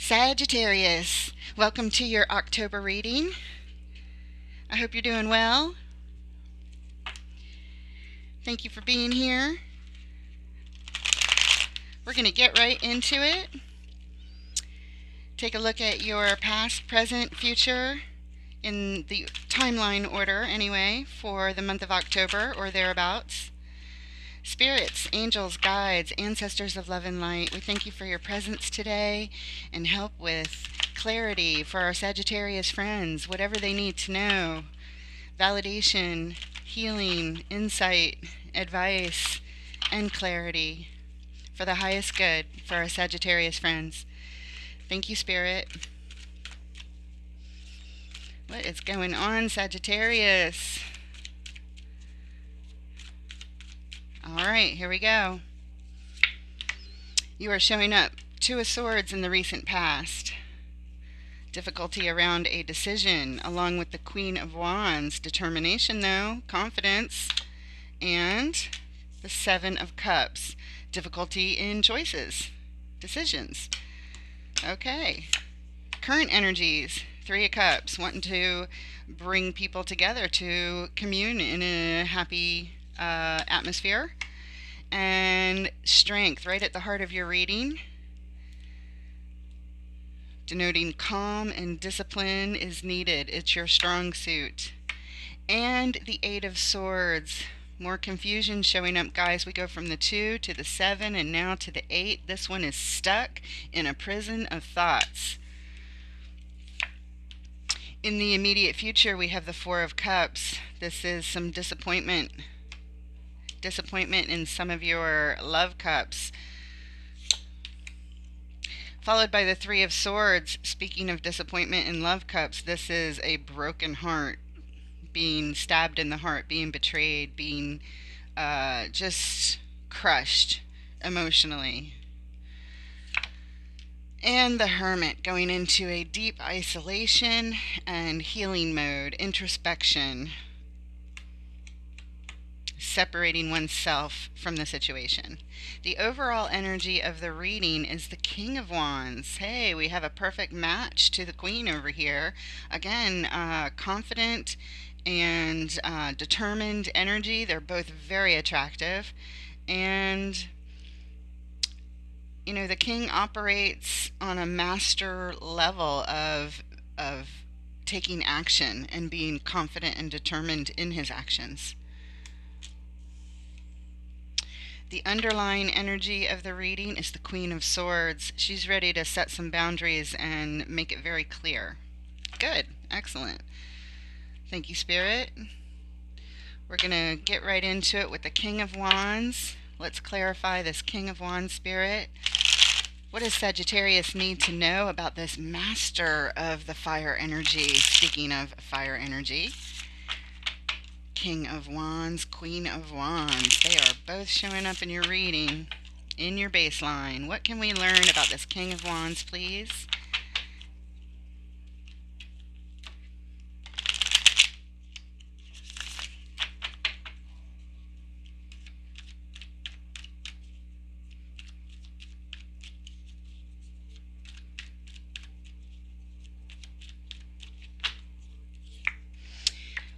Sagittarius, welcome to your October reading. I hope you're doing well. Thank you for being here. We're going to get right into it. Take a look at your past, present, future in the timeline order anyway for the month of October or thereabouts. Spirits, angels, guides, ancestors of love and light, we thank you for your presence today and help with clarity for our Sagittarius friends, whatever they need to know. Validation, healing, insight, advice, and clarity for the highest good for our Sagittarius friends. Thank you, Spirit. What is going on, Sagittarius? All right, here we go. You are showing up Two of Swords in the recent past. Difficulty around a decision, along with the Queen of Wands. Determination, though, confidence, and the Seven of Cups. Difficulty in choices, decisions. Okay. Current energies, Three of Cups, wanting to bring people together to commune in a happy atmosphere. And Strength, right at the heart of your reading, denoting calm and discipline is needed. It's your strong suit. And the Eight of Swords, more confusion showing up, guys. We go from the 2 to the 7 and now to the 8. This one is stuck in a prison of thoughts. In the immediate future, we have the Four of Cups. This is some disappointment in some of your love cups, followed by the Three of Swords. Speaking of disappointment in love cups, this is a broken heart, being stabbed in the heart, being betrayed, being just crushed emotionally. And the Hermit, going into a deep isolation and healing mode, introspection, separating oneself from the situation. The overall energy of the reading is the King of Wands. Hey, we have a perfect match to the Queen over here. Again, confident and determined energy. They're both very attractive. And, you know, the King operates on a master level of taking action and being confident and determined in his actions. The underlying energy of the reading is the Queen of Swords. She's ready to set some boundaries and make it very clear. Good. Excellent. Thank you, Spirit. We're going to get right into it with the King of Wands. Let's clarify this King of Wands, Spirit. What does Sagittarius need to know about this master of the fire energy? Speaking of fire energy, King of Wands, Queen of Wands. They are both showing up in your reading, in your baseline. What can we learn about this King of Wands, please?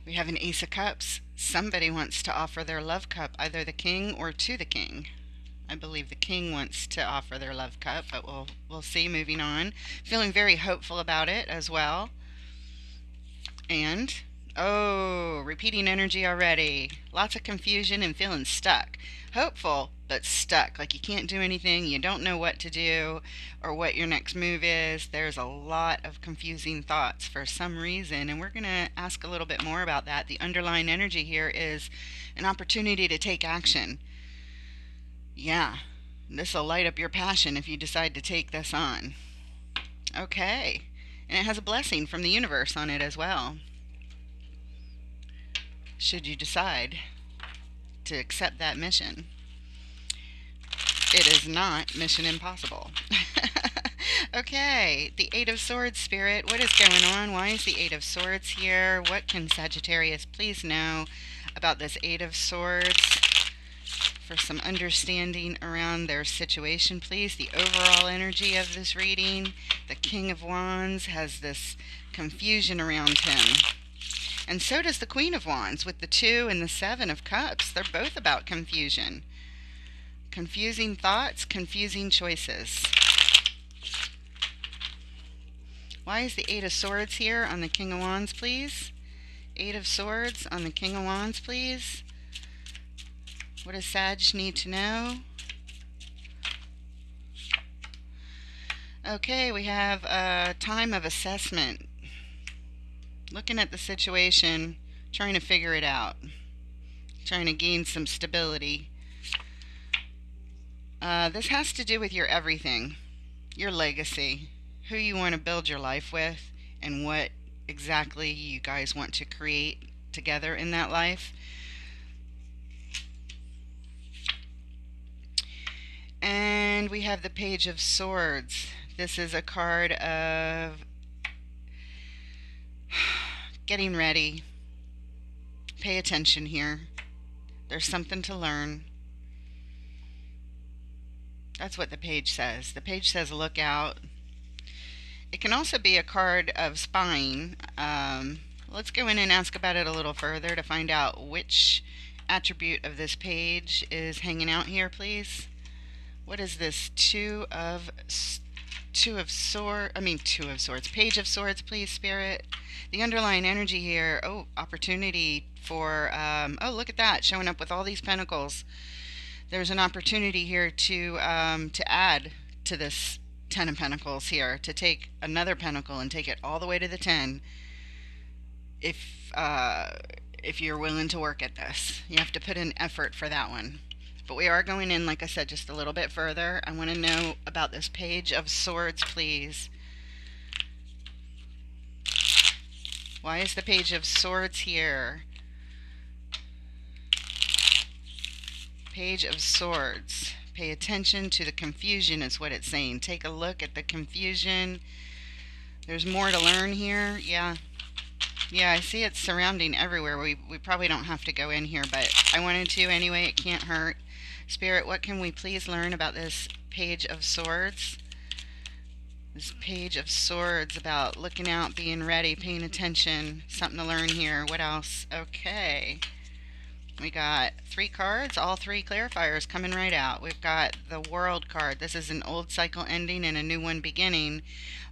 We have an Ace of Cups. Somebody wants to offer their love cup, either the king or to the king. I believe the king wants to offer their love cup, but we'll see. Moving on. Feeling very hopeful about it as well. And, oh, repeating energy already. Lots of confusion and feeling stuck. Hopeful, but stuck. Like you can't do anything. You don't know what to do or what your next move is. There's a lot of confusing thoughts for some reason, and we're going to ask a little bit more about that. The underlying energy here is an opportunity to take action. Yeah, this will light up your passion if you decide to take this on. Okay. And it has a blessing from the universe on it as well, should you decide to accept that mission. It is not Mission Impossible. Okay, the Eight of Swords, Spirit. What is going on? Why is the Eight of Swords here? What can Sagittarius please know about this Eight of Swords for some understanding around their situation, please. The overall energy of this reading, the King of Wands has this confusion around him. And so does the Queen of Wands with the 2 and the 7 of Cups. They're both about confusion. Confusing thoughts, confusing choices. Why is the 8 of Swords here on the King of Wands, please? 8 of Swords on the King of Wands, please. What does Sag need to know? Okay, we have a time of assessment. Looking at the situation, trying to figure it out. Trying to gain some stability. This has to do with your everything. Your legacy. Who you want to build your life with, and what exactly you guys want to create together in that life. And we have the Page of Swords. This is a card of getting ready. Pay attention here. There's something to learn. That's what the page says. The page says look out. It can also be a card of spying. Let's go in and ask about it a little further to find out which attribute of this page is hanging out here, please. What is this? Two of Swords. Page of Swords, please, Spirit. The underlying energy here. Oh, opportunity for. Oh, look at that, showing up with all these pentacles. There's an opportunity here to add to this 10 of Pentacles here, to take another pentacle and take it all the way to the 10. If you're willing to work at this, you have to put in effort for that one. But we are going in, like I said, just a little bit further. I want to know about this Page of Swords, please. Why is the Page of Swords here? Page of Swords. Pay attention to the confusion is what it's saying. Take a look at the confusion. There's more to learn here. Yeah, I see it surrounding everywhere. We probably don't have to go in here, but I wanted to anyway. It can't hurt. Spirit, what can we please learn about this Page of Swords? This Page of Swords about looking out, being ready, paying attention. Something to learn here. What else? Okay. We got 3 cards, all 3 clarifiers coming right out. We've got the World card. This is an old cycle ending and a new one beginning,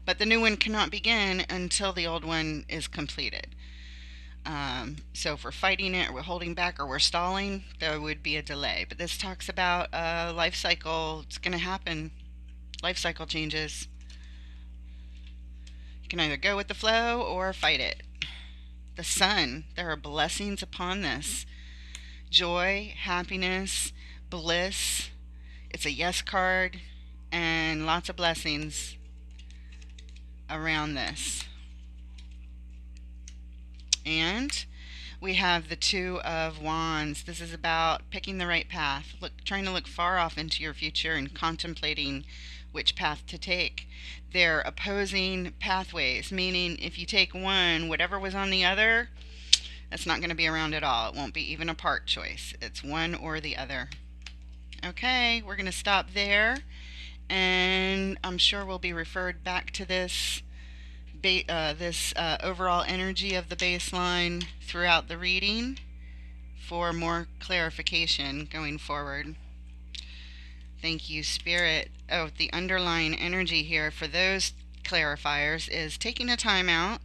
but the new one cannot begin until the old one is completed. So if we're fighting it, or we're holding back, or we're stalling, there would be a delay. But this talks about a life cycle. It's going to happen. Life cycle changes. You can either go with the flow or fight it. The Sun. There are blessings upon this. Joy, happiness, bliss. It's a yes card, and lots of blessings around this. And we have the 2 of Wands. This is about picking the right path, trying to look far off into your future and contemplating which path to take. They're opposing pathways, meaning if you take one, whatever was on the other, that's not going to be around at all. It won't be even a part choice. It's one or the other. Okay, we're going to stop there, and I'm sure we'll be referred back to this overall energy of the baseline throughout the reading for more clarification going forward. Thank you, Spirit. Oh, the underlying energy here for those clarifiers is taking a time out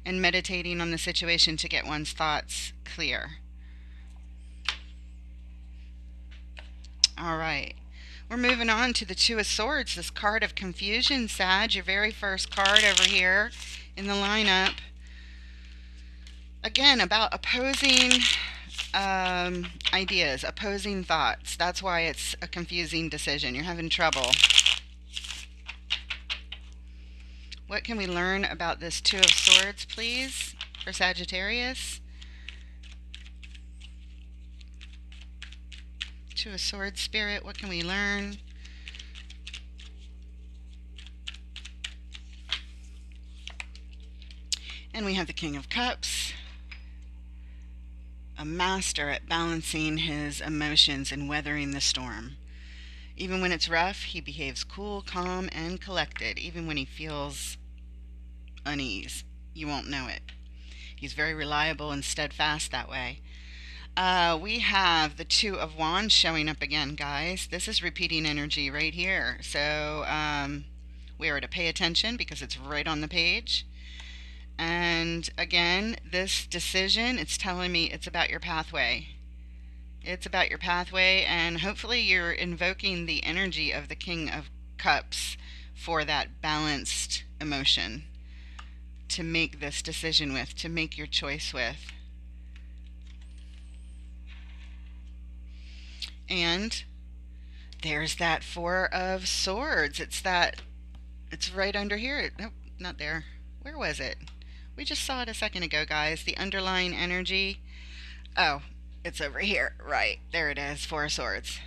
and meditating on the situation to get one's thoughts clear. All right. We're moving on to the 2 of Swords, this card of confusion. Sag, your very first card over here in the lineup. Again, about opposing ideas, opposing thoughts. That's why it's a confusing decision. You're having trouble. What can we learn about this 2 of Swords, please, for Sagittarius? 2 of Swords, Spirit, what can we learn? And we have the King of Cups. a master at balancing his emotions and weathering the storm. Even when it's rough, he behaves cool, calm, and collected. Even when he feels unease, you won't know it. He's very reliable and steadfast that way. We have the Two of Wands showing up again, guys. This is repeating energy right here. So we are to pay attention because it's right on the page. And again, this decision, it's telling me it's about your pathway. It's about your pathway, and hopefully you're invoking the energy of the King of Cups for that balanced emotion to make this decision with, to make your choice with. And there's that Four of Swords. It's right under here. Nope, not there. Where was it? We just saw it a second ago, guys. The underlying energy. Oh, it's over here. Right. There it is. Four of Swords.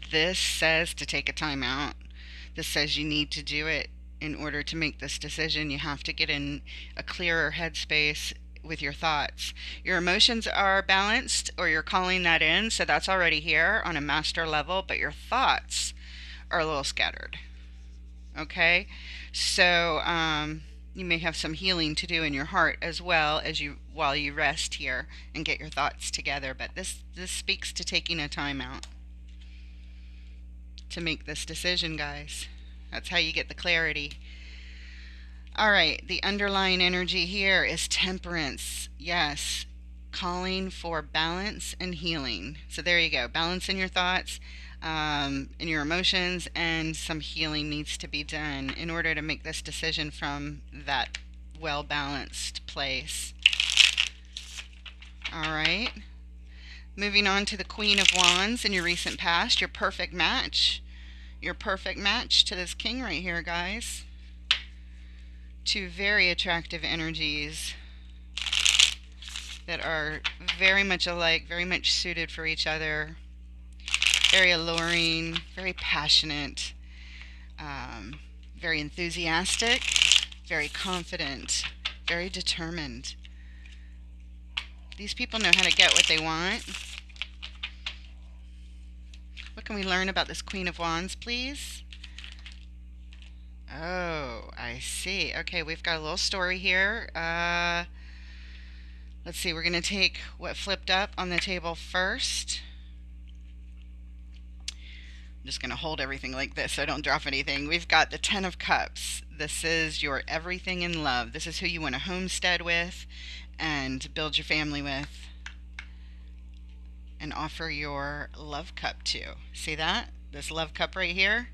This says to take a time out. This says you need to do it in order to make this decision. You have to get in a clearer headspace with your thoughts. Your emotions are balanced, or you're calling that in, so that's already here on a master level, but your thoughts are a little scattered. Okay? So, you may have some healing to do in your heart as well as while you rest here and get your thoughts together. But this speaks to taking a time out to make this decision, guys. That's how you get the clarity. All right, the underlying energy here is temperance. Yes, calling for balance and healing. So there you go. Balance in your thoughts, in your emotions, and some healing needs to be done in order to make this decision from that well-balanced place. All right. Moving on to the Queen of Wands in your recent past, your perfect match. Your perfect match to this king right here, guys. Two very attractive energies that are very much alike, very much suited for each other. Very alluring, very passionate, very enthusiastic, very confident, very determined. These people know how to get what they want. What can we learn about this Queen of Wands, please? Oh, I see. Okay, we've got a little story here. Let's see, we're going to take what flipped up on the table first. I'm just going to hold everything like this so I don't drop anything. We've got the Ten of Cups. This is your everything in love. This is who you want to homestead with and build your family with and offer your love cup to. See that? This love cup right here?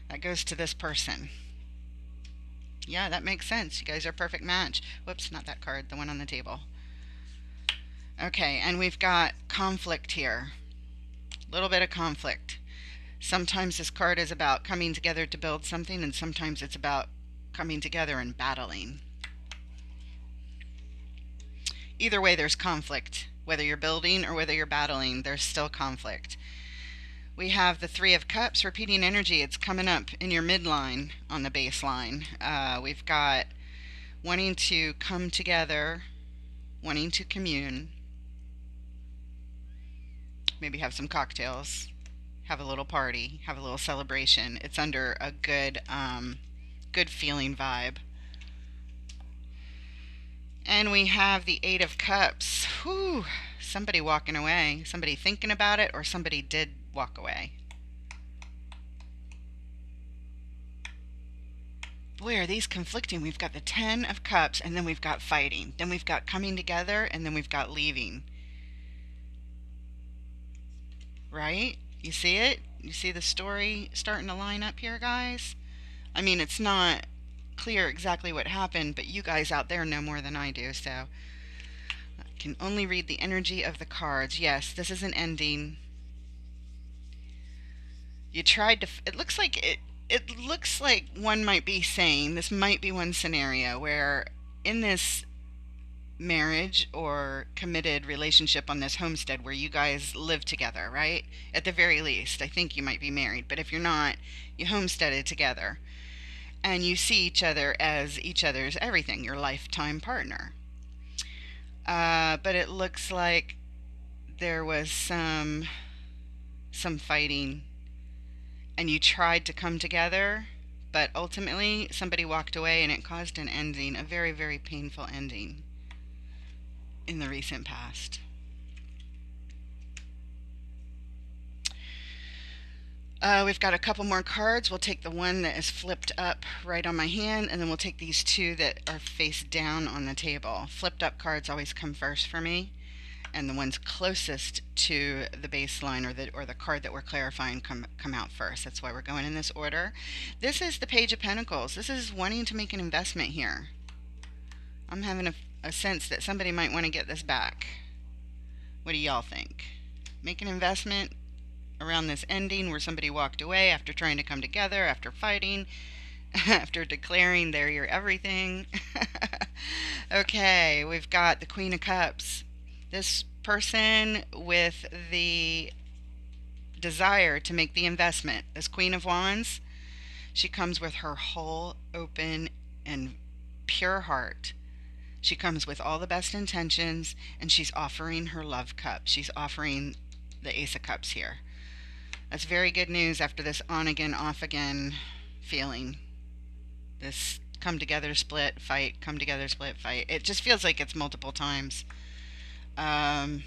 That goes to this person. Yeah, that makes sense. You guys are a perfect match. Whoops, not that card, the one on the table. Okay, and we've got conflict here. A little bit of conflict. Sometimes this card is about coming together to build something, and sometimes it's about coming together and battling. Either way, there's conflict. Whether you're building or whether you're battling, there's still conflict. We have the Three of Cups, repeating energy. It's coming up in your midline on the baseline. We've got wanting to come together, wanting to commune, maybe have some cocktails, have a little party, have a little celebration. It's under a good feeling vibe. And we have the Eight of Cups. Whew, somebody walking away, somebody thinking about it, or somebody did walk away. Boy, are these conflicting. We've got the Ten of Cups, and then we've got fighting. Then we've got coming together, and then we've got leaving. Right? You see it? You see the story starting to line up here, guys? I mean, it's not clear exactly what happened, but you guys out there know more than I do, so I can only read the energy of the cards. Yes, this is an ending. You tried to, it looks like one might be saying, this might be one scenario where in this marriage or committed relationship on this homestead where you guys live together, right? At the very least, I think you might be married, but if you're not, you homesteaded together and you see each other as each other's everything, your lifetime partner. But it looks like there was some fighting, and you tried to come together, but ultimately somebody walked away, and it caused an ending, a very, very painful ending in the recent past. We've got a couple more cards. We'll take the one that is flipped up right on my hand, and then we'll take these two that are face down on the table. Flipped up cards always come first for me, and the ones closest to the baseline or the card that we're clarifying come out first. That's why we're going in this order. This is the Page of Pentacles. This is wanting to make an investment here. I'm having a sense that somebody might want to get this back. What do y'all think? Make an investment around this ending where somebody walked away after trying to come together, after fighting, after declaring they're your everything. Okay, we've got the Queen of Cups. This person with the desire to make the investment, this Queen of Wands, she comes with her whole open and pure heart. She comes with all the best intentions, and she's offering her love cup. She's offering the Ace of Cups here. That's very good news after this on again, off again feeling. This come together, split, fight, come together, split, fight. It just feels like it's multiple times. And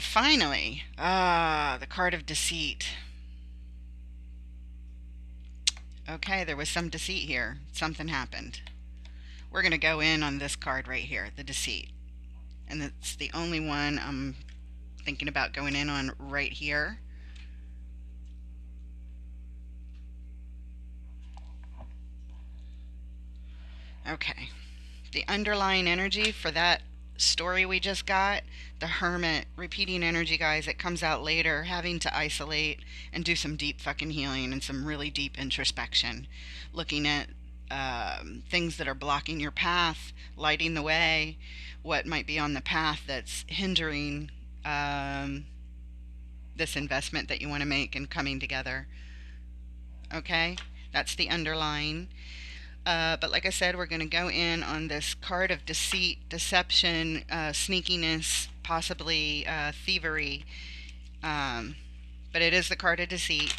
finally, the card of deceit. Okay, there was some deceit here. Something happened. We're going to go in on this card right here, the deceit. And it's the only one I'm thinking about going in on right here. Okay. The underlying energy for that story we just got, the Hermit, repeating energy, guys, it comes out later, having to isolate and do some deep fucking healing and some really deep introspection, looking at things that are blocking your path, lighting the way, what might be on the path that's hindering this investment that you want to make and coming together. Okay, that's the underlying. But like I said, we're going to go in on this card of deceit, deception, sneakiness, possibly thievery. But it is the card of deceit.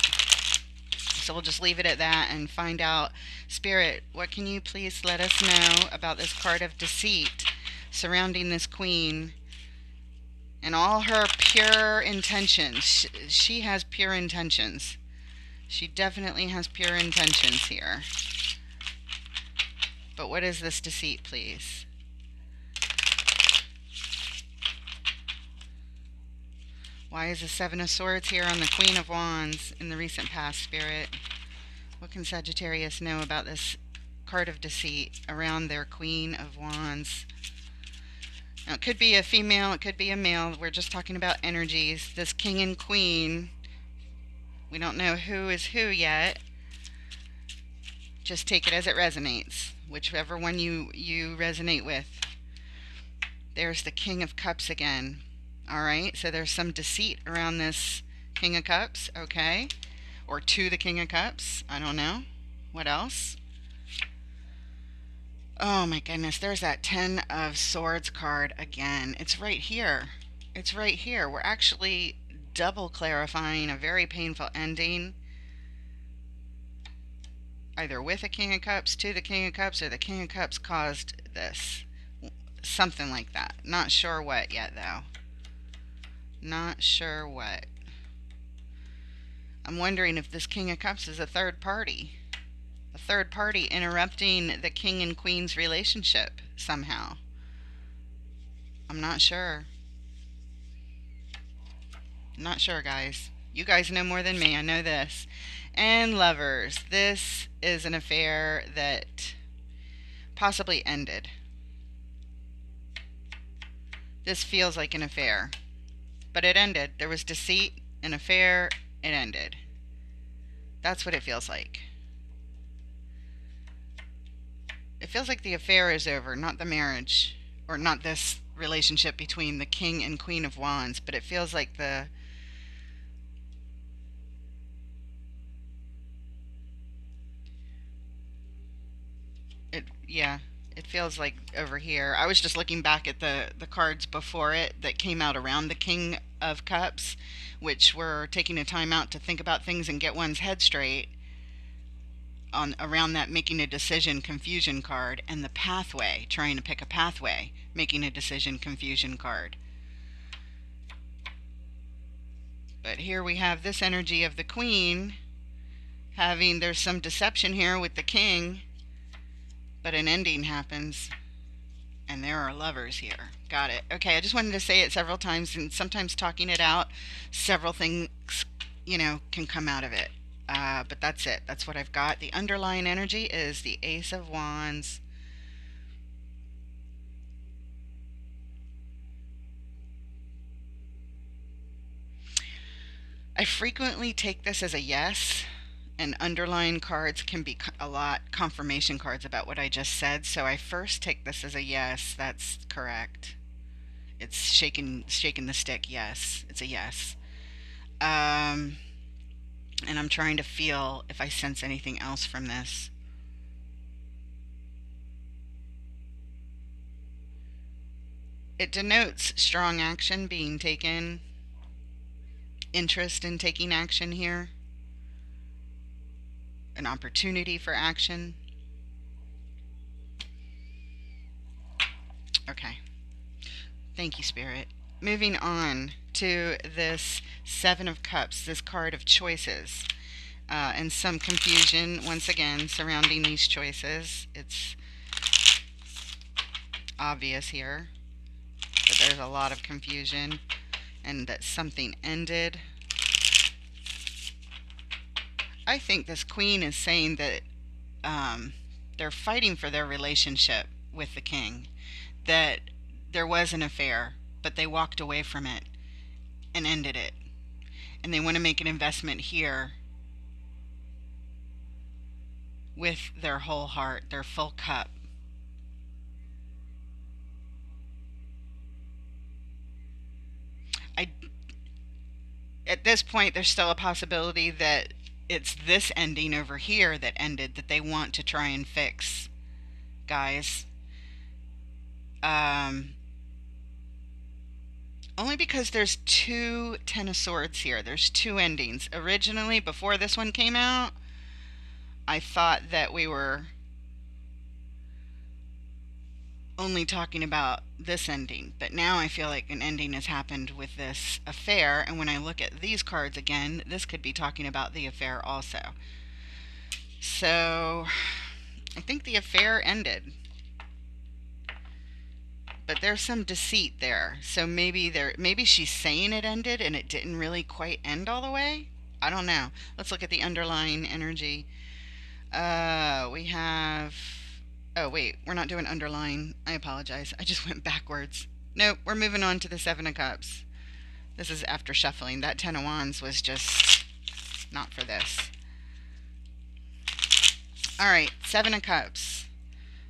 So we'll just leave it at that and find out. Spirit, what can you please let us know about this card of deceit surrounding this queen and all her pure intentions? She has pure intentions. She definitely has pure intentions here. But what is this deceit, please? Why is the Seven of Swords here on the Queen of Wands in the recent past, Spirit? What can Sagittarius know about this card of deceit around their Queen of Wands? Now, it could be a female, it could be a male. We're just talking about energies. This King and Queen, we don't know who is who yet. Just take it as it resonates, whichever one you resonate with. There's the King of Cups again. All right, so there's some deceit around this King of Cups, okay? Or to the King of Cups, I don't know. What else? Oh my goodness, there's that Ten of Swords card again. It's right here. It's right here. We're actually double clarifying a very painful ending, either with a King of Cups, to the King of Cups, or the King of Cups caused this. Something like that. Not sure what yet, though. Not sure what. I'm wondering if this King of Cups is a third party. A third party interrupting the King and Queen's relationship somehow. I'm not sure. Not sure, guys. You guys know more than me. I know this. And lovers. This is an affair that possibly ended. This feels like an affair. But it ended. There was deceit, an affair, it ended. That's what it feels like. It feels like the affair is over, not the marriage, or not this relationship between the King and Queen of Wands, but it feels like Yeah, it feels like over here. I was just looking back at the cards before it that came out around the King of Cups, which were taking a time out to think about things and get one's head straight on around that making a decision confusion card, and the pathway, trying to pick a pathway, making a decision confusion card. But here we have this energy of the Queen having, there's some deception here with the King, but an ending happens. And there are lovers here. Got it. Okay, I just wanted to say it several times, and sometimes talking it out, several things, can come out of it. But that's it. That's what I've got. The underlying energy is the Ace of Wands. I frequently take this as a yes, and underlying cards can be a lot confirmation cards about what I just said. So I first take this as a yes. That's correct. It's shaking the stick. Yes, it's a yes. And I'm trying to feel if I sense anything else from this. It denotes strong action being taken, interest in taking action here, an opportunity for action. Okay. Thank you, Spirit. Moving on to this Seven of Cups, this card of choices, and some confusion once again surrounding these choices. It's obvious here that there's a lot of confusion and that something ended. I think this Queen is saying that they're fighting for their relationship with the King, that there was an affair, but they walked away from it and ended it. And they want to make an investment here with their whole heart, their full cup. I, at this point, there's still a possibility that it's this ending over here that ended that they want to try and fix, guys. Um, Only because there's two Ten of Swords here. There's two endings. Originally, before this one came out, I thought that we were only talking about this ending, but now I feel like an ending has happened with this affair, and when I look at these cards again, this could be talking about the affair also. So, I think the affair ended. But there's some deceit there. So maybe she's saying it ended and it didn't really quite end all the way. I don't know. Let's look at the underlying energy. We have. Oh wait, we're not doing underlying. I apologize. I just went backwards. Nope, we're moving on to the Seven of Cups. This is after shuffling. That Ten of Wands was just not for this. All right, Seven of Cups.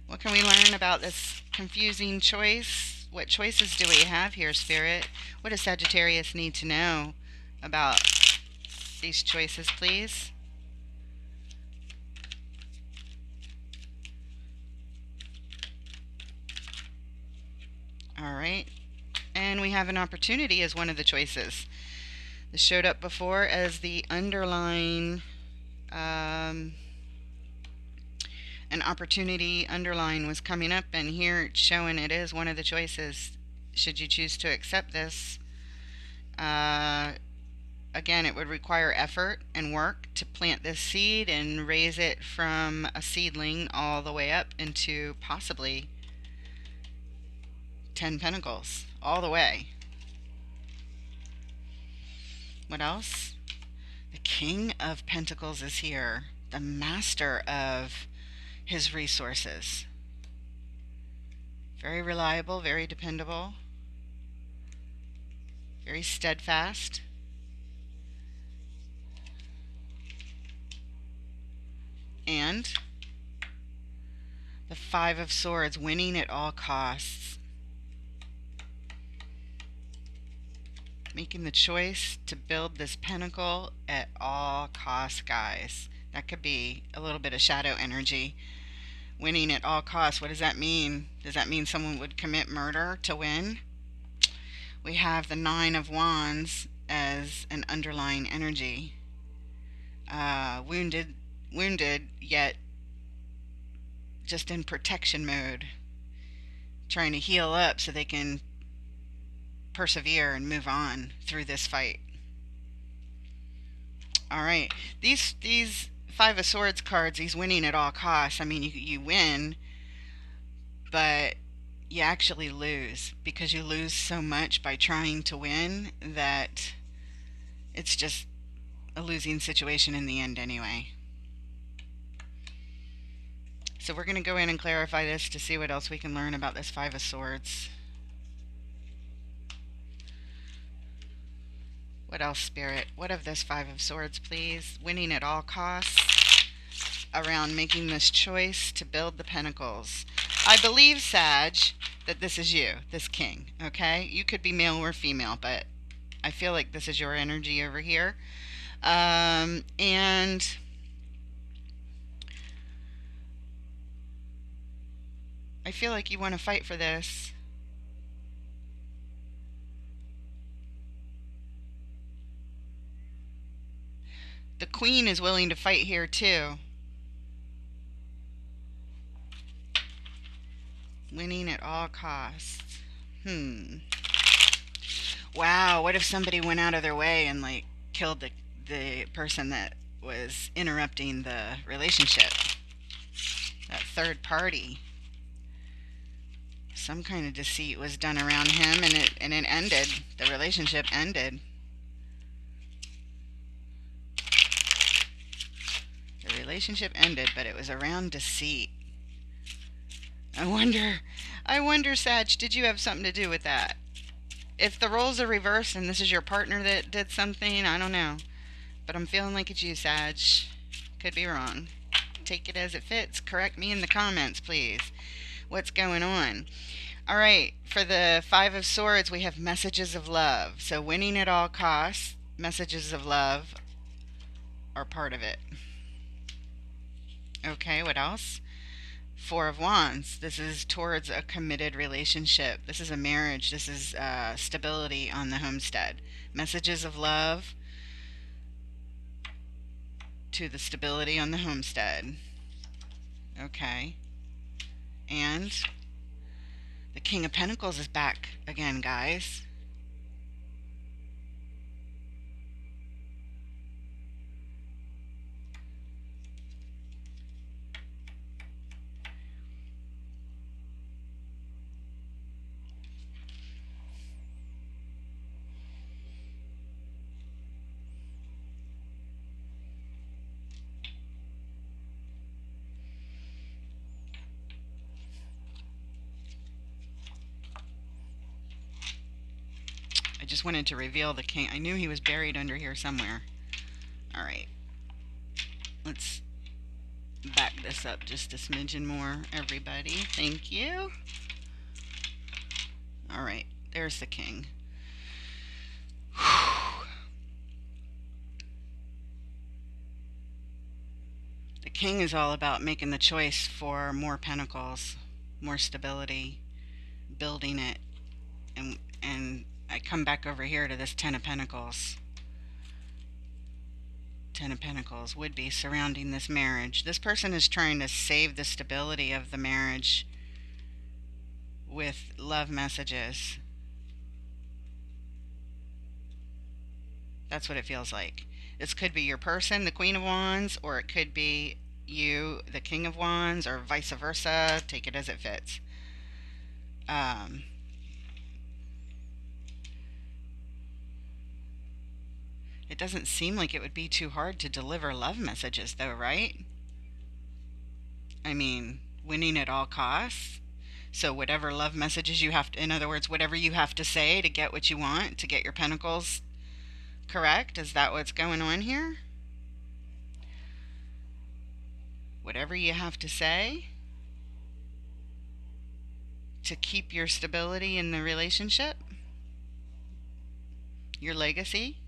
What can we learn about this confusing choice? What choices do we have here, Spirit? What does Sagittarius need to know about these choices, please? All right. And we have an opportunity as one of the choices. This showed up before as the underlying, an opportunity underline was coming up, and here it's showing it is one of the choices. Should you choose to accept this, again, it would require effort and work to plant this seed and raise it from a seedling all the way up into possibly 10 pentacles, all the way. What else? The King of Pentacles is here, the master of his resources. Very reliable, very dependable, very steadfast. And the Five of Swords, winning at all costs. Making the choice to build this pentacle at all costs, guys. That could be a little bit of shadow energy Winning at all costs. What does that mean? Does that mean someone would commit murder to win? We have the Nine of Wands as an underlying energy. Wounded, yet just in protection mode, trying to heal up so they can persevere and move on through this fight. All right, these Five of Swords cards, these winning at all costs. I mean, you win, but you actually lose because you lose so much by trying to win that it's just a losing situation in the end anyway. So we're going to go in and clarify this to see what else we can learn about this Five of Swords. What else, Spirit? What of this Five of Swords, please? Winning at all costs, around making this choice to build the Pentacles. I believe, Sag, that this is you, this King, okay? You could be male or female, but I feel like this is your energy over here. And I feel like you want to fight for this. The Queen is willing to fight here too. Winning at all costs. Wow, what if somebody went out of their way and like killed the person that was interrupting the relationship? That third party. Some kind of deceit was done around him, and it ended. The relationship ended. The relationship ended, but it was around deceit. I wonder, Sag, did you have something to do with that? If the roles are reversed and this is your partner that did something, I don't know. But I'm feeling like it's you, Sag. Could be wrong. Take it as it fits. Correct me in the comments, please. What's going on? All right, for the Five of Swords, we have messages of love. So winning at all costs, messages of love are part of it. Okay, what else? Four of Wands. This is towards a committed relationship. This is a marriage. This is stability on the homestead. Messages of love to the stability on the homestead. Okay. And the King of Pentacles is back again, guys. I just wanted to reveal the King. I knew he was buried under here somewhere. All right. Let's back this up just a smidgen more, everybody. Thank you. All right. There's the King. The King is all about making the choice for more pentacles, more stability, building it, and I come back over here to this Ten of Pentacles. Ten of Pentacles would be surrounding this marriage. This person is trying to save the stability of the marriage with love messages. That's what it feels like. This could be your person, the Queen of Wands, or it could be you, the King of Wands, or vice versa. Take it as it fits. It doesn't seem like it would be too hard to deliver love messages, though, right? I mean, winning at all costs. So whatever love messages you have to, in other words, whatever you have to say to get what you want, to get your pentacles correct, is that what's going on here? Whatever you have to say to keep your stability in the relationship, your legacy.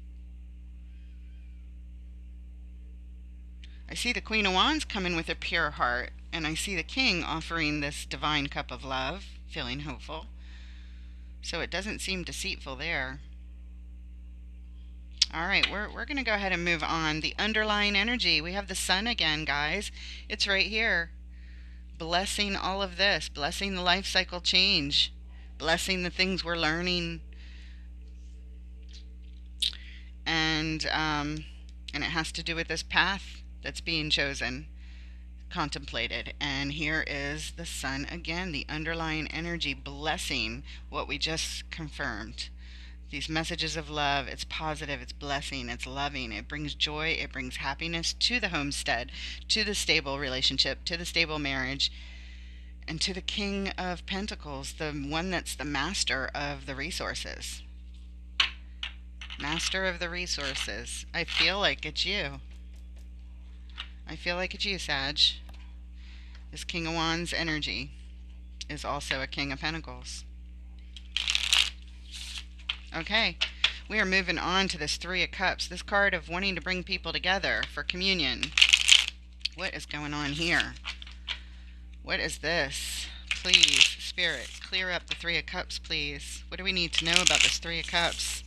I see the Queen of Wands coming with a pure heart. And I see the king offering this divine cup of love, feeling hopeful. So it doesn't seem deceitful there. All right, we're going to go ahead and move on. The underlying energy, we have the sun again, guys. It's right here. Blessing all of this, blessing the life cycle change, blessing the things we're learning. And it has to do with this path that's being chosen, contemplated. And here is the sun again, the underlying energy blessing what we just confirmed. These messages of love, it's positive, it's blessing, it's loving, it brings joy, it brings happiness to the homestead, to the stable relationship, to the stable marriage, and to the King of Pentacles, the one that's the master of the resources. Master of the resources. I feel like it's you. I feel like it's you, Sag. This King of Wands energy is also a King of Pentacles. Okay, we are moving on to this Three of Cups. This card of wanting to bring people together for communion. What is going on here? What is this? Please, Spirit, clear up the Three of Cups, please. What do we need to know about this Three of Cups?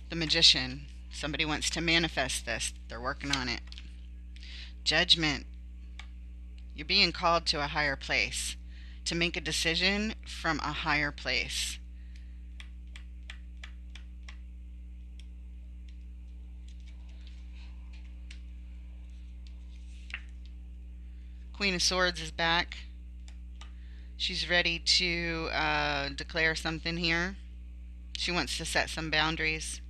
The Magician. Somebody wants to manifest this. They're working on it. Judgment. You're being called to a higher place, to make a decision from a higher place. Queen of Swords is back. She's ready to declare something here. She wants to set some boundaries.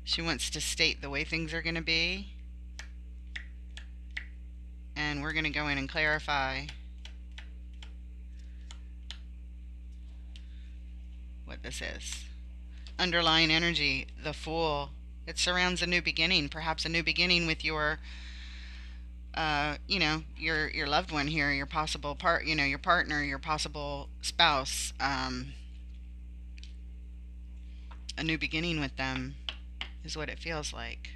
She wants to state the way things are going to be. And we're going to go in and clarify what this is. Underlying energy, the Fool. It surrounds a new beginning, perhaps a new beginning with your your loved one here, your possible your partner, your possible spouse, a new beginning with them is what it feels like.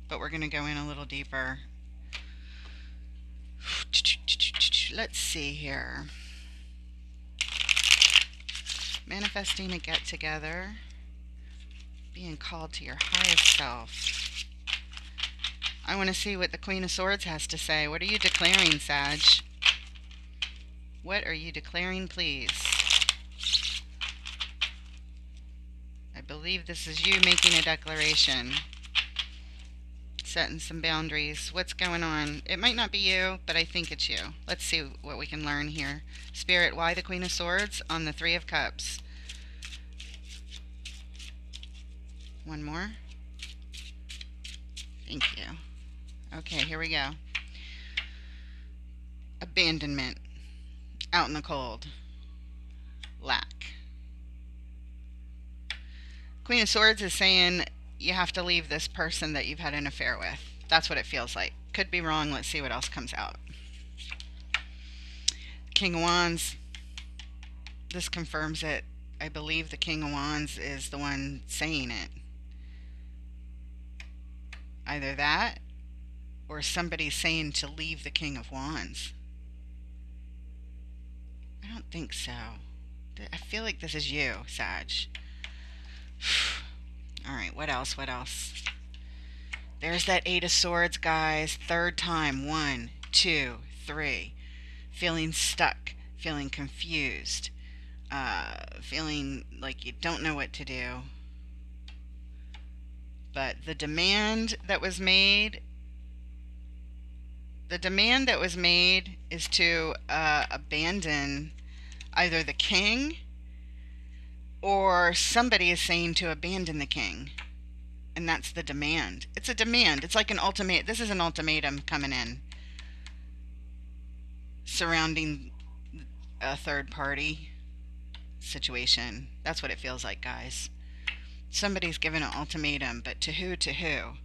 But we're going to go in a little deeper. Let's see here. Manifesting a get-together. Being called to your highest self. I want to see what the Queen of Swords has to say. What are you declaring, Sag? What are you declaring, please? I believe this is you making a declaration. Setting some boundaries. What's going on? It might not be you, but I think it's you. Let's see what we can learn here. Spirit, why the Queen of Swords on the Three of Cups? One more. Thank you. Okay, here we go. Abandonment. Out in the cold. Lack. Queen of Swords is saying you have to leave this person that you've had an affair with. That's what it feels like. Could be wrong. Let's see what else comes out. King of Wands. This confirms it. I believe the King of Wands is the one saying it. Either that or somebody's saying to leave the King of Wands. I don't think so. I feel like this is you, Sag. Alright, what else? What else? There's that Eight of Swords, guys. Third time. 1, 2, 3. Feeling stuck. Feeling confused. Feeling like you don't know what to do. But the demand that was made is to abandon either the king, or somebody is saying to abandon the king. And that's the demand. It's a demand. It's like an ultimatum. This is an ultimatum coming in surrounding a third party situation. That's what it feels like, guys. Somebody's given an ultimatum, but to who? To who?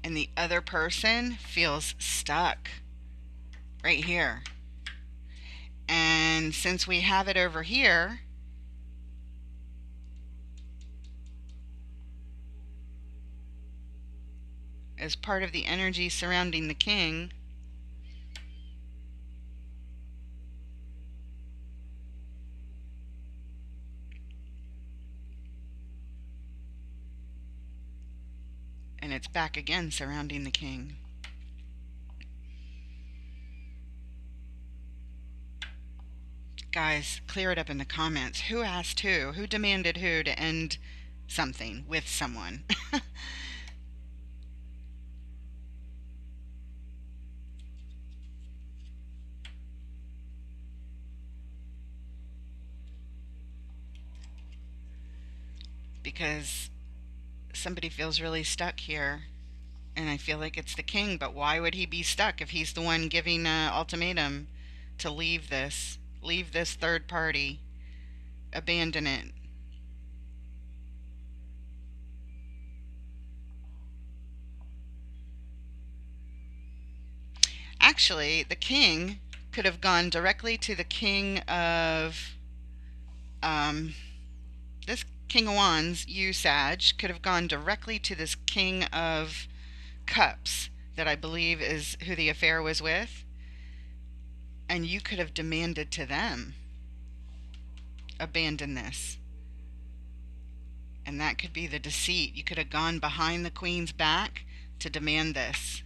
and the other person feels stuck right here. And since we have it over here, as part of the energy surrounding the king, and it's back again surrounding the king. Guys, clear it up in the comments. Who asked who? Who demanded who to end something with someone? Because somebody feels really stuck here, and I feel like it's the king. But why would he be stuck if he's the one giving an ultimatum to leave this third party, abandon it? Actually, the king could have gone directly to the king of um, this king of wands, you Sag, could have gone directly to this king of cups that I believe is who the affair was with, and you could have demanded to them, abandon this. And that could be the deceit. You could have gone behind the queen's back to demand this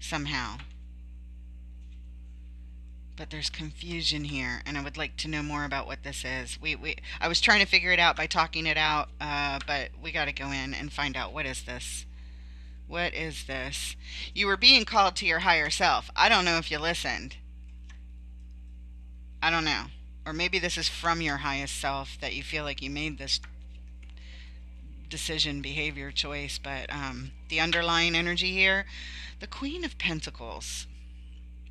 somehow. But there's confusion here, and I would like to know more about what this is. I was trying to figure it out by talking it out, but we got to go in and find out, what is this. What is this? You were being called to your higher self. I don't know if you listened. I don't know. Or maybe this is from your highest self that you feel like you made this decision, behavior, choice. But the underlying energy here, the Queen of Pentacles.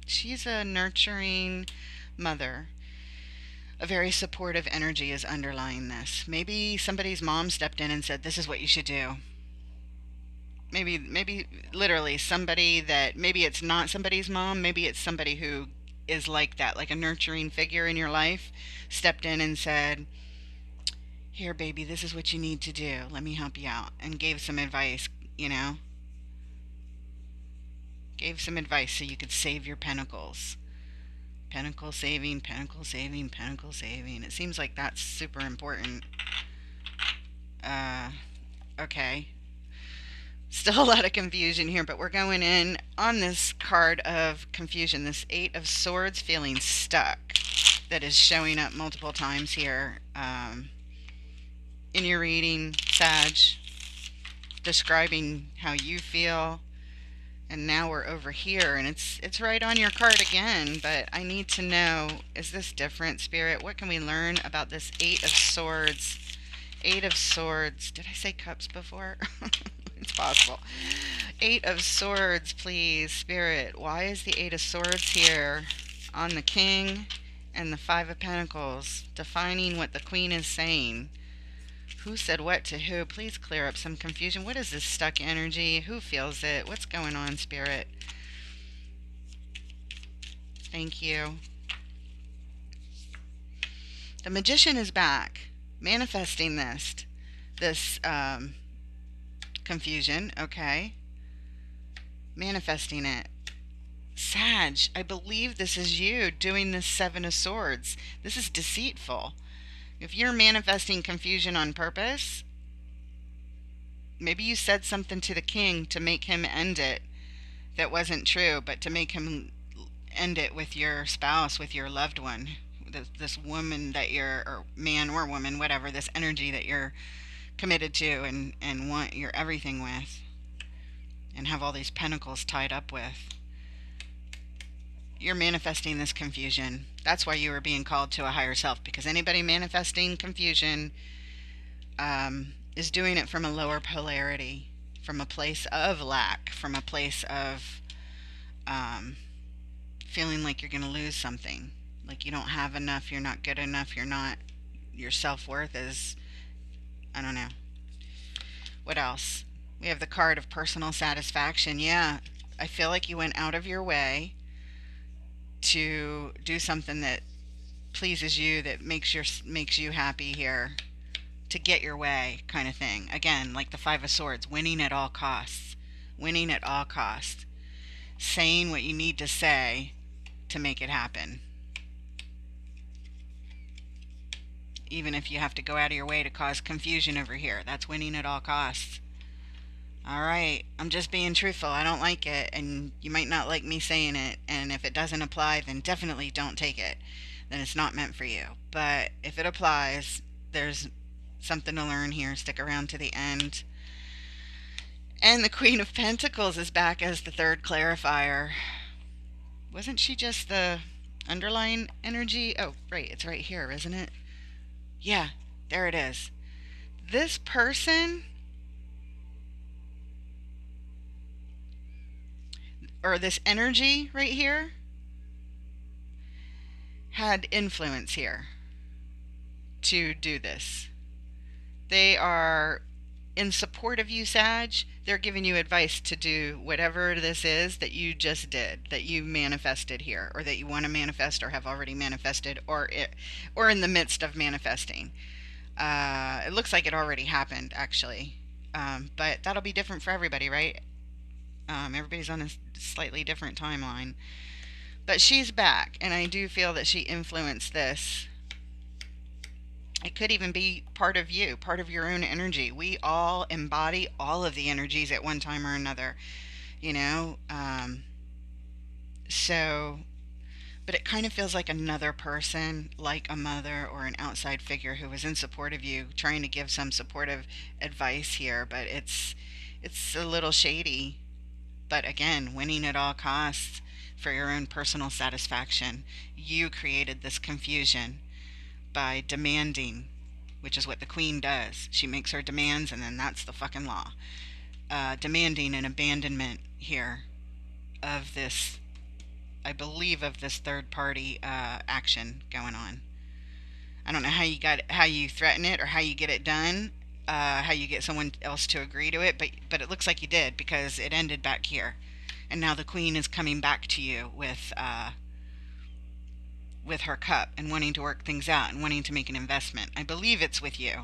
She's a nurturing mother. A very supportive energy is underlying this. Maybe somebody's mom stepped in and said, this is what you should do. Maybe literally somebody that, maybe it's not somebody's mom, maybe it's somebody who is like that, like a nurturing figure in your life, stepped in and said, here baby, this is what you need to do, let me help you out, and gave some advice, gave some advice so you could save your pentacles. Pentacle saving, pentacle saving, pentacle saving. It seems like that's super important. Okay. Still a lot of confusion here, but we're going in on this card of confusion, this Eight of Swords, feeling stuck, that is showing up multiple times here in your reading, Sag, describing how you feel. And now we're over here, and it's right on your card again, but I need to know, is this different, Spirit? What can we learn about this Eight of Swords? Eight of Swords. Did I say cups before? It's possible. Eight of Swords, please, Spirit. Why is the Eight of Swords here on the King and the Five of Pentacles, defining what the Queen is saying? Who said what to who? Please clear up some confusion. What is this stuck energy? Who feels it? What's going on, Spirit? Thank you. The Magician is back, manifesting this confusion, okay? Manifesting it. Sag, I believe this is you doing this Seven of Swords. This is deceitful. If you're manifesting confusion on purpose, maybe you said something to the king to make him end it that wasn't true, but to make him end it with your spouse, with your loved one, this woman that you're, or man or woman, whatever, this energy that you're committed to and want your everything with, and have all these pentacles tied up with. You're manifesting this confusion. That's why you were being called to a higher self, because anybody manifesting confusion is doing it from a lower polarity, from a place of lack, from a place of feeling like you're going to lose something, like you don't have enough, you're not good enough, your self-worth is, I don't know. What else? We have the card of personal satisfaction. Yeah, I feel like you went out of your way to do something that pleases you, that makes you happy here, to get your way, kind of thing. Again, like the Five of Swords, winning at all costs. Winning at all costs. Saying what you need to say to make it happen. Even if you have to go out of your way to cause confusion over here. That's winning at all costs. All right, I'm just being truthful. I don't like it, and you might not like me saying it. And if it doesn't apply, then definitely don't take it. Then it's not meant for you. But if it applies, there's something to learn here. Stick around to the end. And the Queen of Pentacles is back as the third clarifier. Wasn't she just the underlying energy? Oh, right, it's right here, isn't it? Yeah, there it is. This person, or this energy right here, had influence here to do this. They are in support of you, Sag. They're giving you advice to do whatever this is that you just did, that you manifested here, or that you want to manifest, or have already manifested, or in the midst of manifesting. It looks like it already happened, actually, but that'll be different for everybody, right? Everybody's on a slightly different timeline. But she's back, and I do feel that she influenced this. It could even be part of you, part of your own energy. We all embody all of the energies at one time or another, you know? So, but it kind of feels like another person, like a mother or an outside figure who was in support of you, trying to give some supportive advice here, but it's a little shady. But again, winning at all costs for your own personal satisfaction. You created this confusion by demanding, which is what the Queen does. She makes her demands, and then that's the fucking law. Demanding an abandonment here of this, I believe, of this third party action going on. I don't know how you threaten it, or how you get it done, how you get someone else to agree to it, but it looks like you did, because it ended back here, and now the Queen is coming back to you with her cup, and wanting to work things out, and wanting to make an investment. I believe it's with you,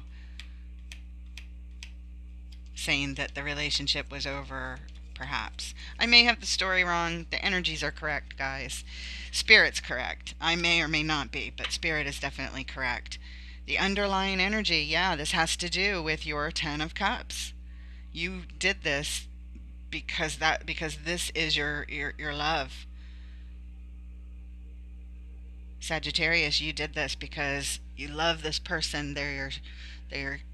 saying that the relationship was over, perhaps. I may have the story wrong. The energies are correct, guys. Spirit's correct. I may or may not be, but Spirit is definitely correct. The underlying energy, yeah, this has to do with your Ten of Cups. You did this because this is your love. Sagittarius, you did this because you love this person. They're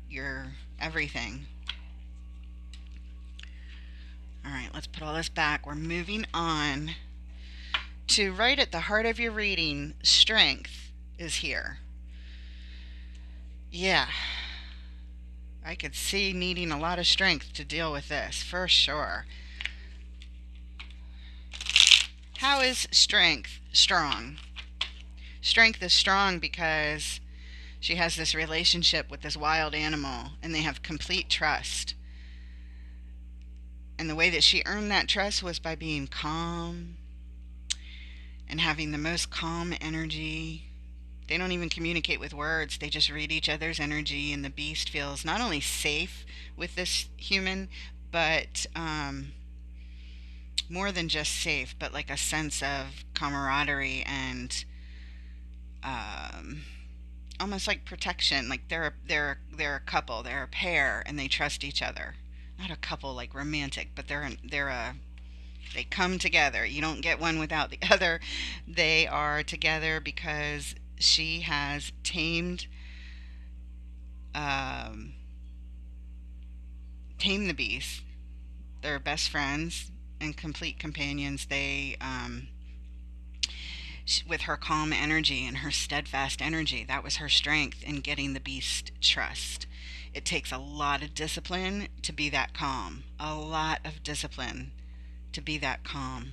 your everything. All right, let's put all this back. We're moving on to right at the heart of your reading. Strength is here. Yeah, I could see needing a lot of strength to deal with this, for sure. How is strength strong? Strength is strong because she has this relationship with this wild animal, and they have complete trust. And the way that she earned that trust was by being calm and having the most calm energy. They don't even communicate with words. They just read each other's energy, and the beast feels not only safe with this human, but more than just safe, but like a sense of camaraderie and almost like protection. Like they're a couple, they're a pair, and they trust each other. Not a couple like romantic, but they come together. You don't get one without the other. They are together because she has tamed the beast. They're best friends and complete companions. With her calm energy and her steadfast energy, that was her strength in getting the beast trust. It takes a lot of discipline to be that calm. A lot of discipline to be that calm.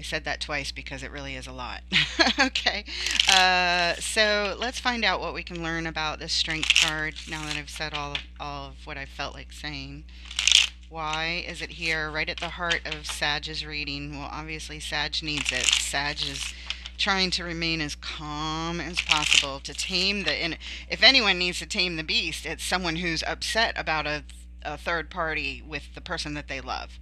I said that twice because it really is a lot. Okay. So let's find out what we can learn about this strength card now that I've said all of what I felt like saying. Why is it here right at the heart of Sag's reading? Well, obviously Sag needs it. Sag is trying to remain as calm as possible to tame the... And if anyone needs to tame the beast, it's someone who's upset about a third party with the person that they love.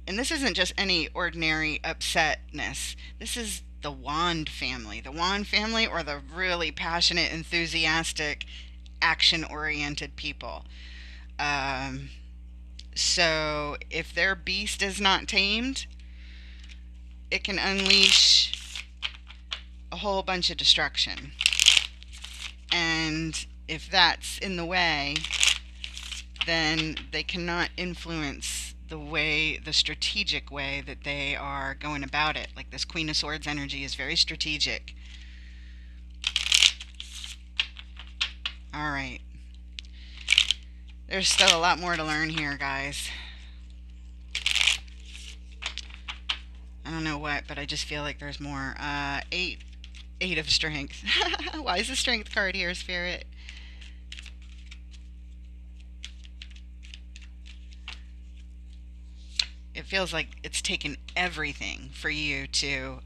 And this isn't just any ordinary upsetness. This is the Wand family. The Wand family, or the really passionate, enthusiastic, action-oriented people. Um, so if their beast is not tamed, it can unleash a whole bunch of destruction. And if that's in the way, then they cannot influence the strategic way that they are going about it. Like this Queen of Swords energy is very strategic. All right. There's still a lot more to learn here, guys. I don't know what, but I just feel like there's more. Eight of strength. Why is the strength card here, Spirit? It feels like it's taken everything for you to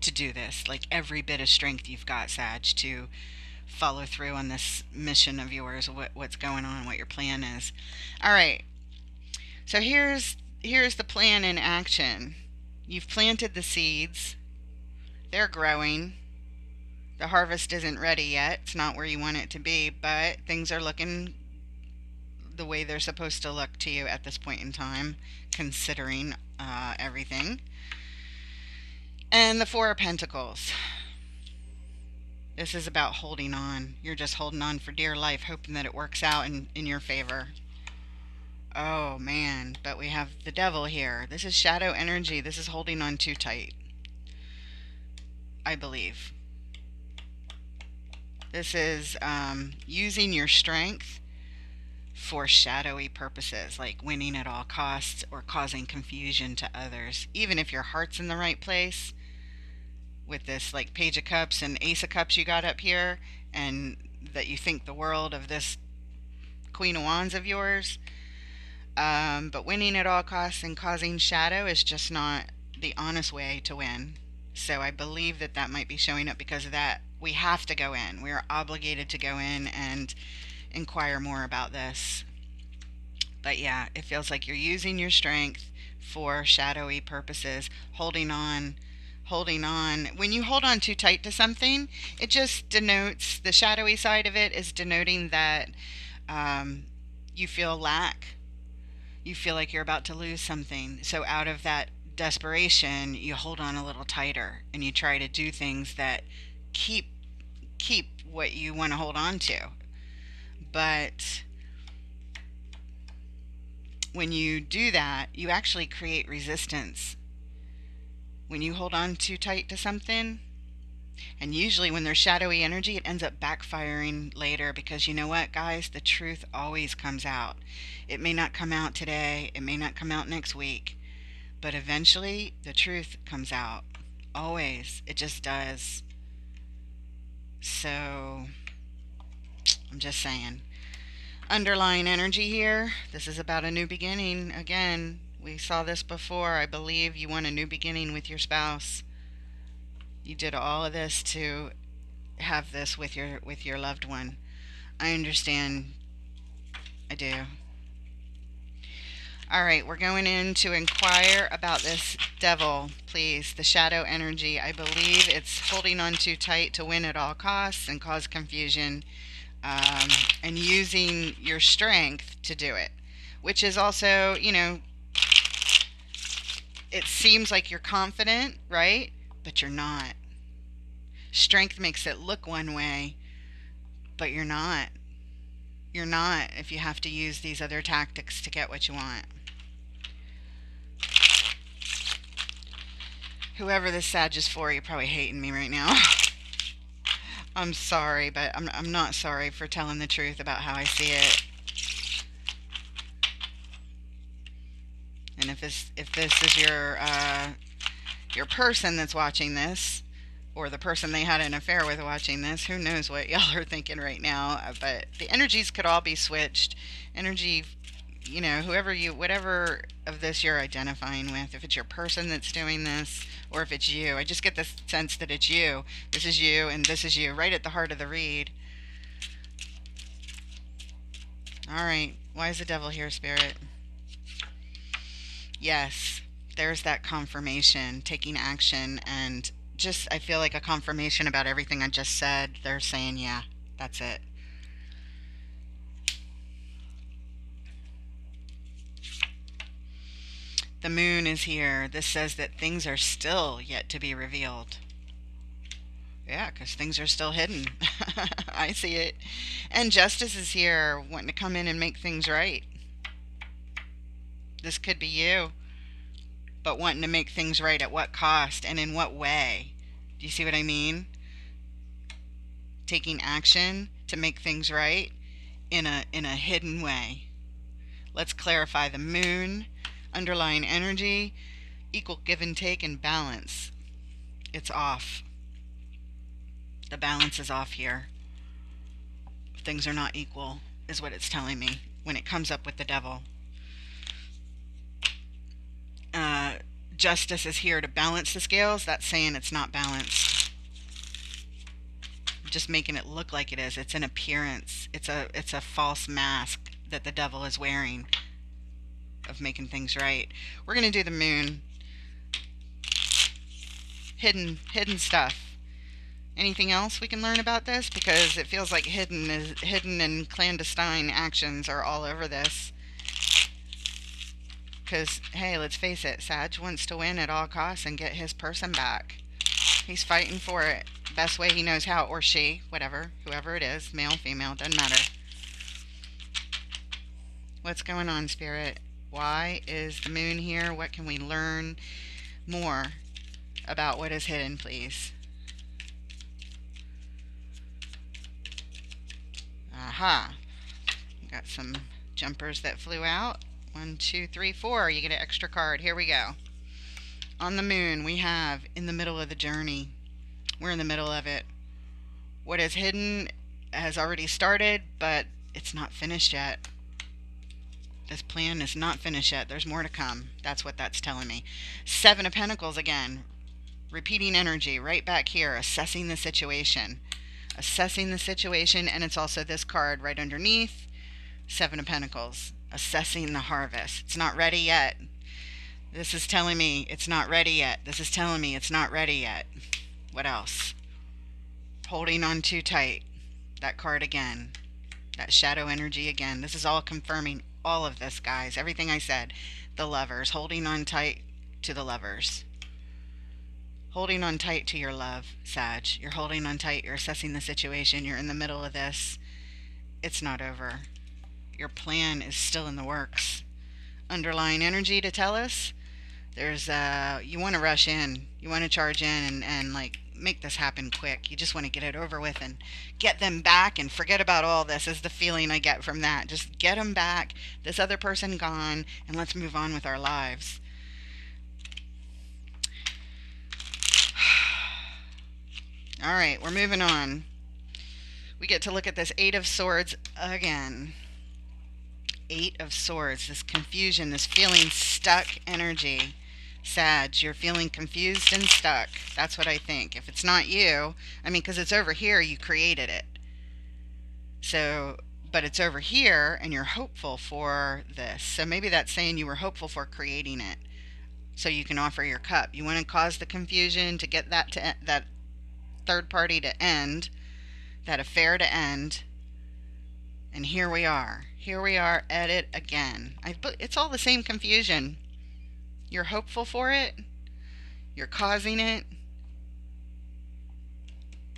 do this. Like every bit of strength you've got, Sag, to follow through on this mission of yours. What's going on? What your plan is? All right. So here's the plan in action. You've planted the seeds. They're growing. The harvest isn't ready yet. It's not where you want it to be, but things are looking the way they're supposed to look to you at this point in time, considering everything. And the Four of Pentacles. This is about holding on. You're just holding on for dear life, hoping that it works out in your favor. Oh, man. But we have the Devil here. This is shadow energy. This is holding on too tight, I believe. This is using your strength for shadowy purposes, like winning at all costs or causing confusion to others. Even if your heart's in the right place, with this like Page of Cups and Ace of Cups you got up here, and that you think the world of this Queen of Wands of yours, but winning at all costs and causing shadow is just not the honest way to win. So I believe that that might be showing up because of that. We have to go in. We are obligated to go in and inquire more about this. But yeah, it feels like you're using your strength for shadowy purposes, holding on. When you hold on too tight to something, it just denotes, the shadowy side of it is denoting that you feel lack. You feel like you're about to lose something. So out of that desperation, you hold on a little tighter and you try to do things that keep what you want to hold on to. But when you do that, you actually create resistance. When you hold on too tight to something, and usually when there's shadowy energy, it ends up backfiring later, because you know what, guys? The truth always comes out. It may not come out today, it may not come out next week, but eventually the truth comes out. Always. It just does. So, I'm just saying. Underlying energy here, this is about a new beginning. Again, we saw this before. I believe you want a new beginning with your spouse. You did all of this to have this with your loved one. I understand. I do. All right, we're going in to inquire about this Devil, please. The shadow energy. I believe it's holding on too tight to win at all costs and cause confusion, and using your strength to do it, which is also, you know, it seems like you're confident, right? But you're not. Strength makes it look one way, but you're not. You're not if you have to use these other tactics to get what you want. Whoever this Sag is for, you're probably hating me right now. I'm sorry, but I'm not sorry for telling the truth about how I see it. And if this is your person that's watching this, or the person they had an affair with watching this, who knows what y'all are thinking right now. But the energies could all be switched. Energy, whatever of this you're identifying with, if it's your person that's doing this, or if it's you. I just get the sense that it's you. This is you, and this is you, right at the heart of the read. All right. Why is the devil here, Spirit? Yes, there's that confirmation, taking action, and just, I feel like a confirmation about everything I just said. They're saying, yeah, that's it. The moon is here. This says that things are still yet to be revealed. Yeah, because things are still hidden. I see it. And justice is here, wanting to come in and make things right. This could be you, but wanting to make things right at what cost and in what way? Do you see what I mean? Taking action to make things right in a hidden way. Let's clarify the moon, underlying energy, equal give and take, and balance. It's off. The balance is off here. Things are not equal, is what it's telling me when it comes up with the devil. Justice is here to balance the scales. That's saying it's not balanced. Just making it look like it is. It's an appearance. It's a false mask that the devil is wearing of making things right. We're going to do the moon. Hidden stuff. Anything else we can learn about this? Because it feels like hidden and clandestine actions are all over this. Because, hey, let's face it, Sag wants to win at all costs and get his person back. He's fighting for it best way he knows how, or she, whatever, whoever it is, male, female, doesn't matter. What's going on, Spirit? Why is the moon here? What can we learn more about what is hidden, please? Aha. Got some jumpers that flew out. 1, 2, 3, 4. You get an extra card. Here we go. On the moon, we have in the middle of the journey. We're in the middle of it. What is hidden has already started, but it's not finished yet. This plan is not finished yet. There's more to come. That's what that's telling me. 7 of Pentacles again. Repeating energy right back here. Assessing the situation. Assessing the situation, and it's also this card right underneath. 7 of Pentacles. Assessing the harvest. It's not ready yet. This is telling me it's not ready yet. This is telling me it's not ready yet. What else? Holding on too tight. That card again. That shadow energy again. This is all confirming all of this, guys. Everything I said. The Lovers. Holding on tight to the Lovers. Holding on tight to your love, Sag. You're holding on tight. You're assessing the situation. You're in the middle of this. It's not over. Your plan is still in the works. Underlying energy to tell us there's you want to rush in, you want to charge in and like make this happen quick. You just want to get it over with and get them back and forget about all this, is the feeling I get from that. Just get them back, this other person gone, and let's move on with our lives. All right, we're moving on. We get to look at this 8 of Swords again. 8 of Swords, this confusion, this feeling stuck energy. Sag, you're feeling confused and stuck. That's what I think. If it's not you, I mean, because it's over here, you created it. So, but it's over here, and you're hopeful for this. So maybe that's saying you were hopeful for creating it, so you can offer your cup. You want to cause the confusion to get that third party to end, that affair to end. And here we are. Here we are at it again. It's all the same confusion. You're hopeful for it. You're causing it.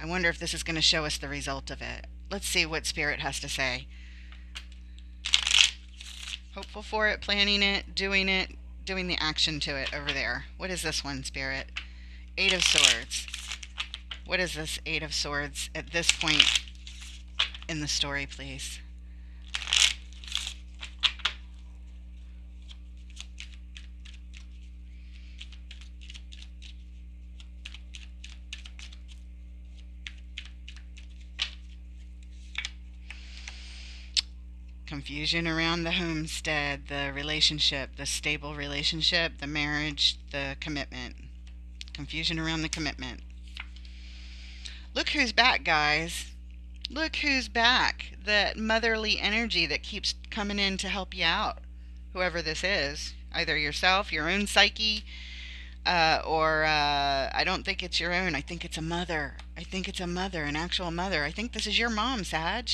I wonder if this is going to show us the result of it. Let's see what Spirit has to say. Hopeful for it, planning it, doing the action to it over there. What is this one, Spirit? 8 of Swords. What is this 8 of Swords at this point in the story, please? confusion around the homestead, the relationship, the stable relationship, the marriage, the commitment. Confusion around the commitment. Look who's back, guys. Look who's back. That motherly energy that keeps coming in to help you out. Whoever this is. Either yourself, your own psyche, or I don't think it's your own. I think it's a mother. I think it's a mother, an actual mother. I think this is your mom, Sag.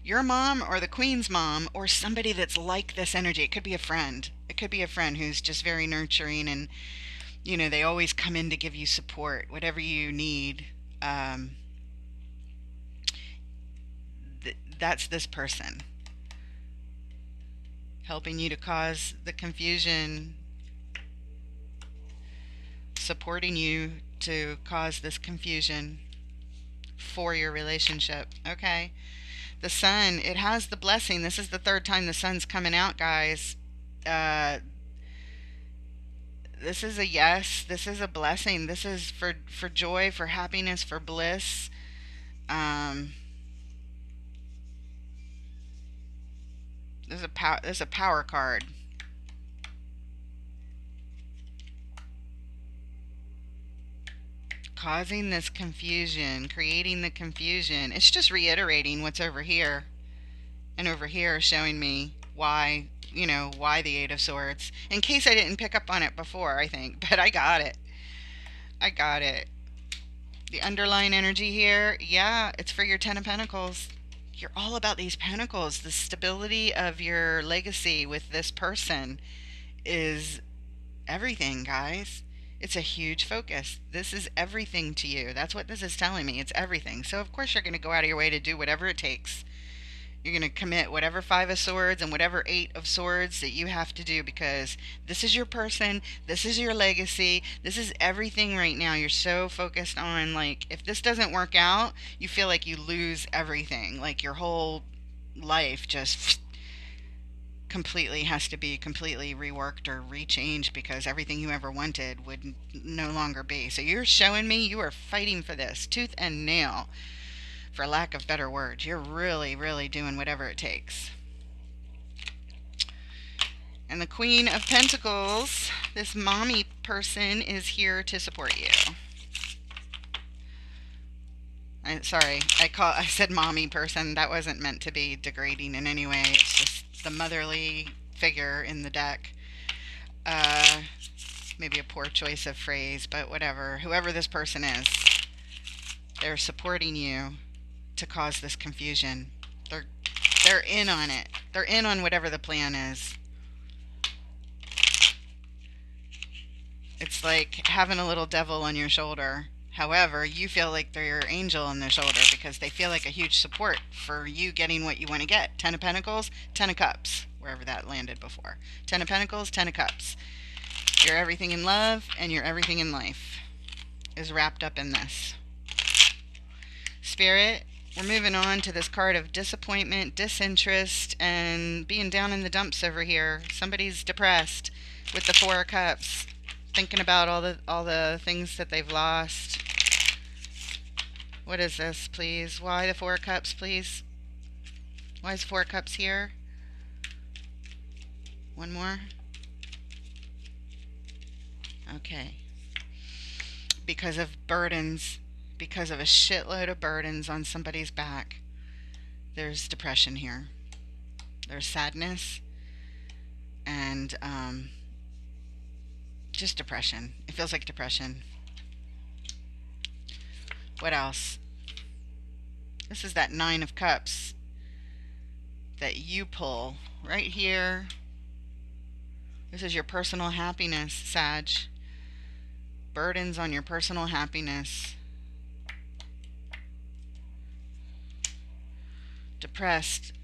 Your mom or the queen's mom or somebody that's like this energy. It could be a friend. It could be a friend who's just very nurturing and, they always come in to give you support, whatever you need. Um, that's this person helping you to cause the confusion, supporting you to cause this confusion for your relationship. Okay. The sun, it has the blessing. This is the third time the sun's coming out, guys. This is a yes. This is a blessing. This is for joy, for happiness, for bliss. Um, there's a power card. Causing this confusion, creating the confusion. It's just reiterating what's over here. And over here showing me why, why the Eight of Swords. In case I didn't pick up on it before, I think. But I got it. I got it. The underlying energy here, yeah, it's for your Ten of Pentacles. You're all about these pentacles. The stability of your legacy with this person is everything, guys. It's a huge focus. This is everything to you. That's what this is telling me. It's everything. So, of course, you're going to go out of your way to do whatever it takes. You're going to commit whatever Five of Swords and whatever Eight of Swords that you have to do because this is your person. This is your legacy. This is everything right now. You're so focused on, like, if this doesn't work out, you feel like you lose everything. Like, your whole life just completely has to be completely reworked or rechanged because everything you ever wanted would no longer be. So you're showing me you are fighting for this tooth and nail, for lack of better words. You're really, really doing whatever it takes. And the Queen of Pentacles, this mommy person, is here to support you. I said mommy person. That wasn't meant to be degrading in any way. It's just the motherly figure in the deck. Maybe a poor choice of phrase, but whatever. Whoever this person is, they're supporting you to cause this confusion. They're in on it. They're in on whatever the plan is. It's like having a little devil on your shoulder. However, you feel like they're your angel on their shoulder because they feel like a huge support for you getting what you want to get. Ten of Pentacles, Ten of Cups, wherever that landed before. Ten of Pentacles, Ten of Cups. Your everything in love and your everything in life is wrapped up in this. Spirit, we're moving on to this card of disappointment, disinterest, and being down in the dumps over here. Somebody's depressed with the Four of Cups, thinking about all the things that they've lost. What is this, please? Why the Four of Cups, please? Why is Four of Cups here? One more. Okay. Because of burdens. Because of a shitload of burdens on somebody's back. There's depression here. There's sadness. And, just depression. It feels like depression. What else? This is that Nine of Cups that you pull right here. This is your personal happiness, Sag. Burdens on your personal happiness. Depressed.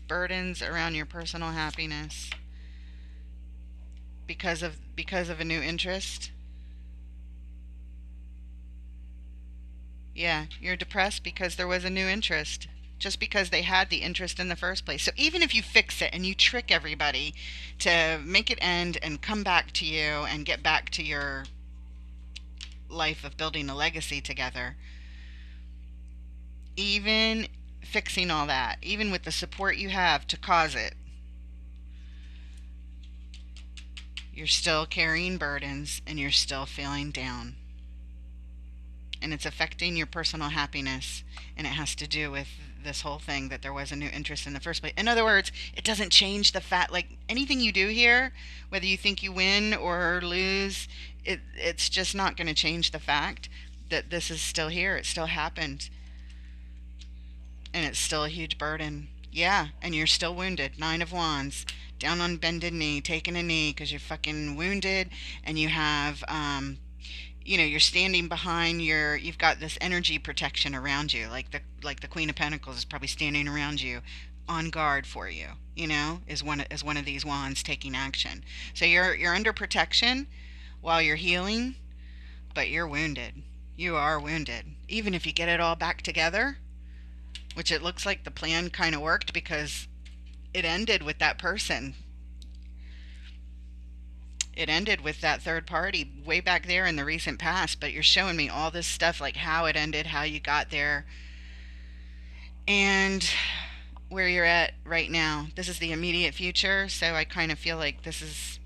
Burdens around your personal happiness. Because of a new interest. Yeah, you're depressed because there was a new interest. Just because they had the interest in the first place. So even if you fix it and you trick everybody to make it end and come back to you and get back to your life of building a legacy together, even fixing all that, even with the support you have to cause it. You're still carrying burdens and you're still feeling down. And it's affecting your personal happiness. And it has to do with this whole thing that there was a new interest in the first place. In other words, it doesn't change the fact, like anything you do here, whether you think you win or lose, it's just not going to change the fact that this is still here. It still happened. And it's still a huge burden. Yeah, and you're still wounded. Nine of Wands. Down on bended knee, taking a knee because you're fucking wounded, and you have, you're standing behind you've got this energy protection around you, like the Queen of Pentacles is probably standing around you, on guard for you. Is one of these wands taking action. So you're under protection while you're healing, but you're wounded. You are wounded. Even if you get it all back together, which it looks like the plan kind of worked because it ended with that person. It ended with that third party way back there in the recent past, but you're showing me all this stuff, like how it ended, how you got there, and where you're at right now. This is the immediate future, so I kind of feel like this is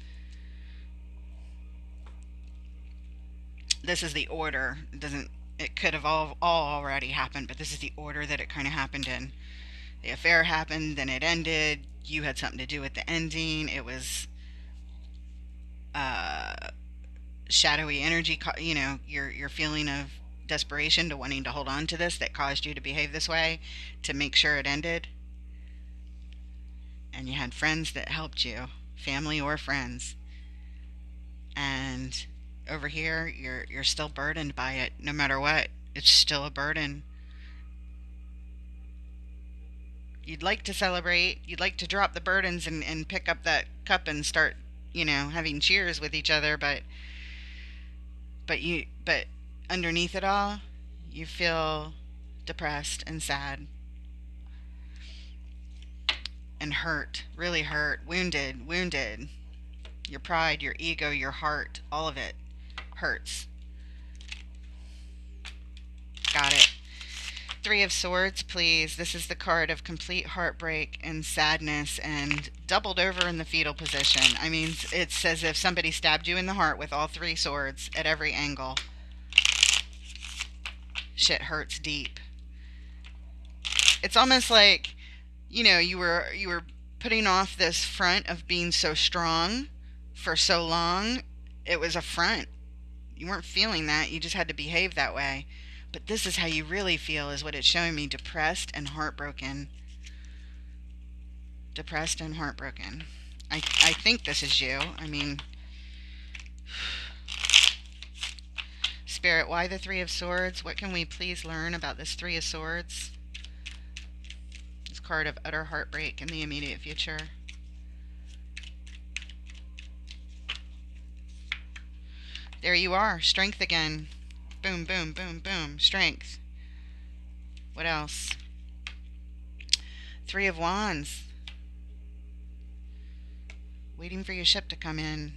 the order. It could have all already happened, but this is the order that it kind of happened in. The affair happened, then it ended. You had something to do with the ending. It was shadowy energy, your feeling of desperation to wanting to hold on to this that caused you to behave this way to make sure it ended. And you had friends that helped you, family or friends. And over here, you're still burdened by it. No matter what, it's still a burden. You'd like to celebrate. You'd like to drop the burdens and pick up that cup and start, having cheers with each other. But underneath it all, you feel depressed and sad and hurt, really hurt, wounded. Your pride, your ego, your heart, all of it hurts. Got it. Three of Swords, please. This is the card of complete heartbreak and sadness and doubled over in the fetal position. I mean, it's as if somebody stabbed you in the heart with all three swords at every angle. Shit hurts deep. It's almost like, you were putting off this front of being so strong for so long. It was a front. You weren't feeling that. You just had to behave that way. But this is how you really feel, is what it's showing me. Depressed and heartbroken. Depressed and heartbroken. I think this is you. I mean, Spirit, why the Three of Swords? What can we please learn about this Three of Swords? This card of utter heartbreak in the immediate future. There you are. Strength again. Boom, boom, boom, boom. Strength. What else? Three of Wands. Waiting for your ship to come in.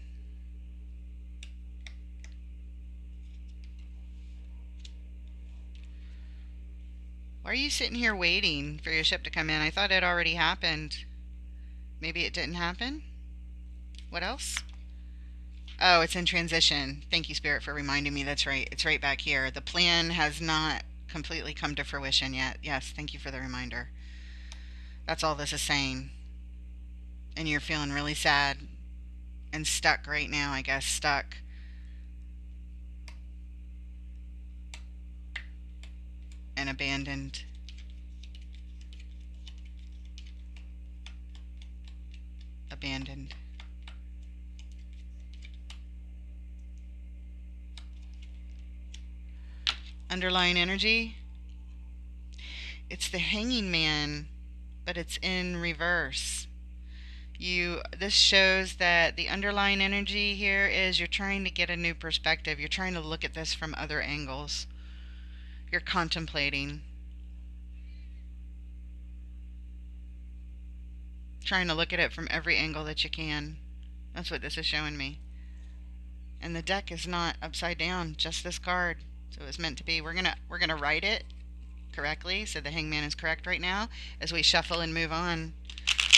Why are you sitting here waiting for your ship to come in? I thought it already happened. Maybe it didn't happen? What else? Oh, it's in transition. Thank you, Spirit, for reminding me. That's right. It's right back here. The plan has not completely come to fruition yet. Yes, thank you for the reminder. That's all this is saying. And you're feeling really sad and stuck right now, I guess. Stuck. And abandoned. Abandoned. Underlying energy. It's the Hanging Man, but it's in reverse. This shows that the underlying energy here is you're trying to get a new perspective. You're trying to look at this from other angles. You're contemplating. Trying to look at it from every angle that you can. That's what this is showing me. And the deck is not upside down, just this card. So it was meant to be. We're gonna write it. correctly. So the Hangman is correct right now as we shuffle and move on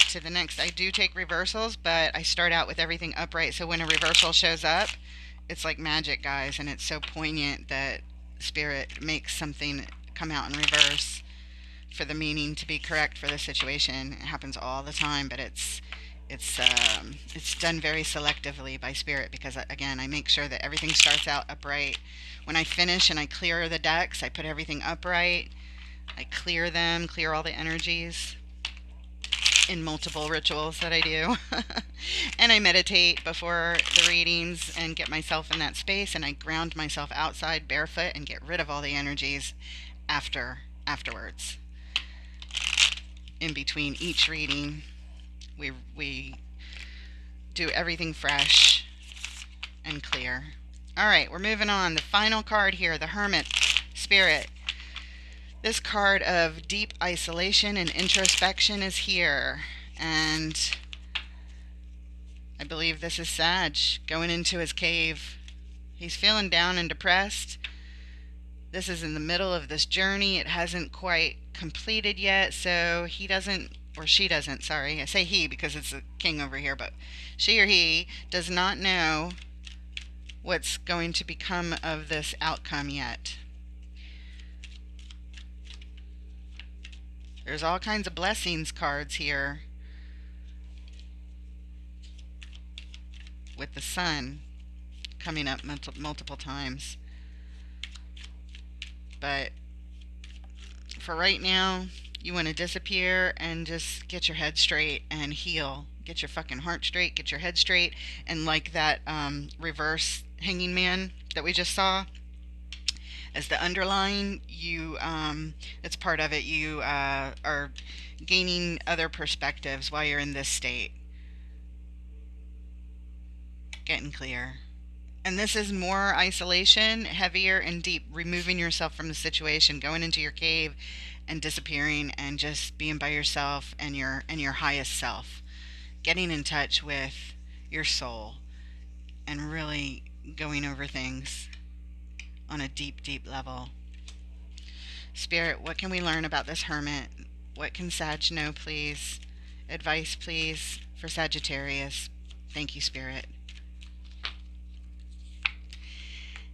to the next. I do take reversals, but I start out with everything upright. So when a reversal shows up, it's like magic, guys, and it's so poignant that Spirit makes something come out in reverse for the meaning to be correct for the situation. It happens all the time, but it's done very selectively by Spirit because, again, I make sure that everything starts out upright. When I finish and I clear the decks, I put everything upright. I clear them, clear all the energies in multiple rituals that I do. And I meditate before the readings and get myself in that space, and I ground myself outside barefoot and get rid of all the energies afterwards. In between each reading, we do everything fresh and clear. All right, we're moving on. The final card here, the Hermit Spirit. This card of deep isolation and introspection is here, and I believe this is Sag going into his cave. He's feeling down and depressed. This is in the middle of this journey. It hasn't quite completed yet, so he doesn't, or she doesn't, sorry. I say he because it's a king over here, but she or he does not know what's going to become of this outcome yet. There's all kinds of blessings cards here with the sun coming up multiple times. But for right now, you want to disappear and just get your head straight and heal. Get your fucking heart straight, get your head straight, and like that reverse hanging man that we just saw, as the underline, it's part of it. You are gaining other perspectives while you're in this state. Getting clear. And this is more isolation, heavier and deep, removing yourself from the situation, going into your cave and disappearing and just being by yourself and your highest self. Getting in touch with your soul and really going over things on a deep, deep level. Spirit, what can we learn about this hermit? What can Sag know, please? Advice, please, for Sagittarius. Thank you, Spirit.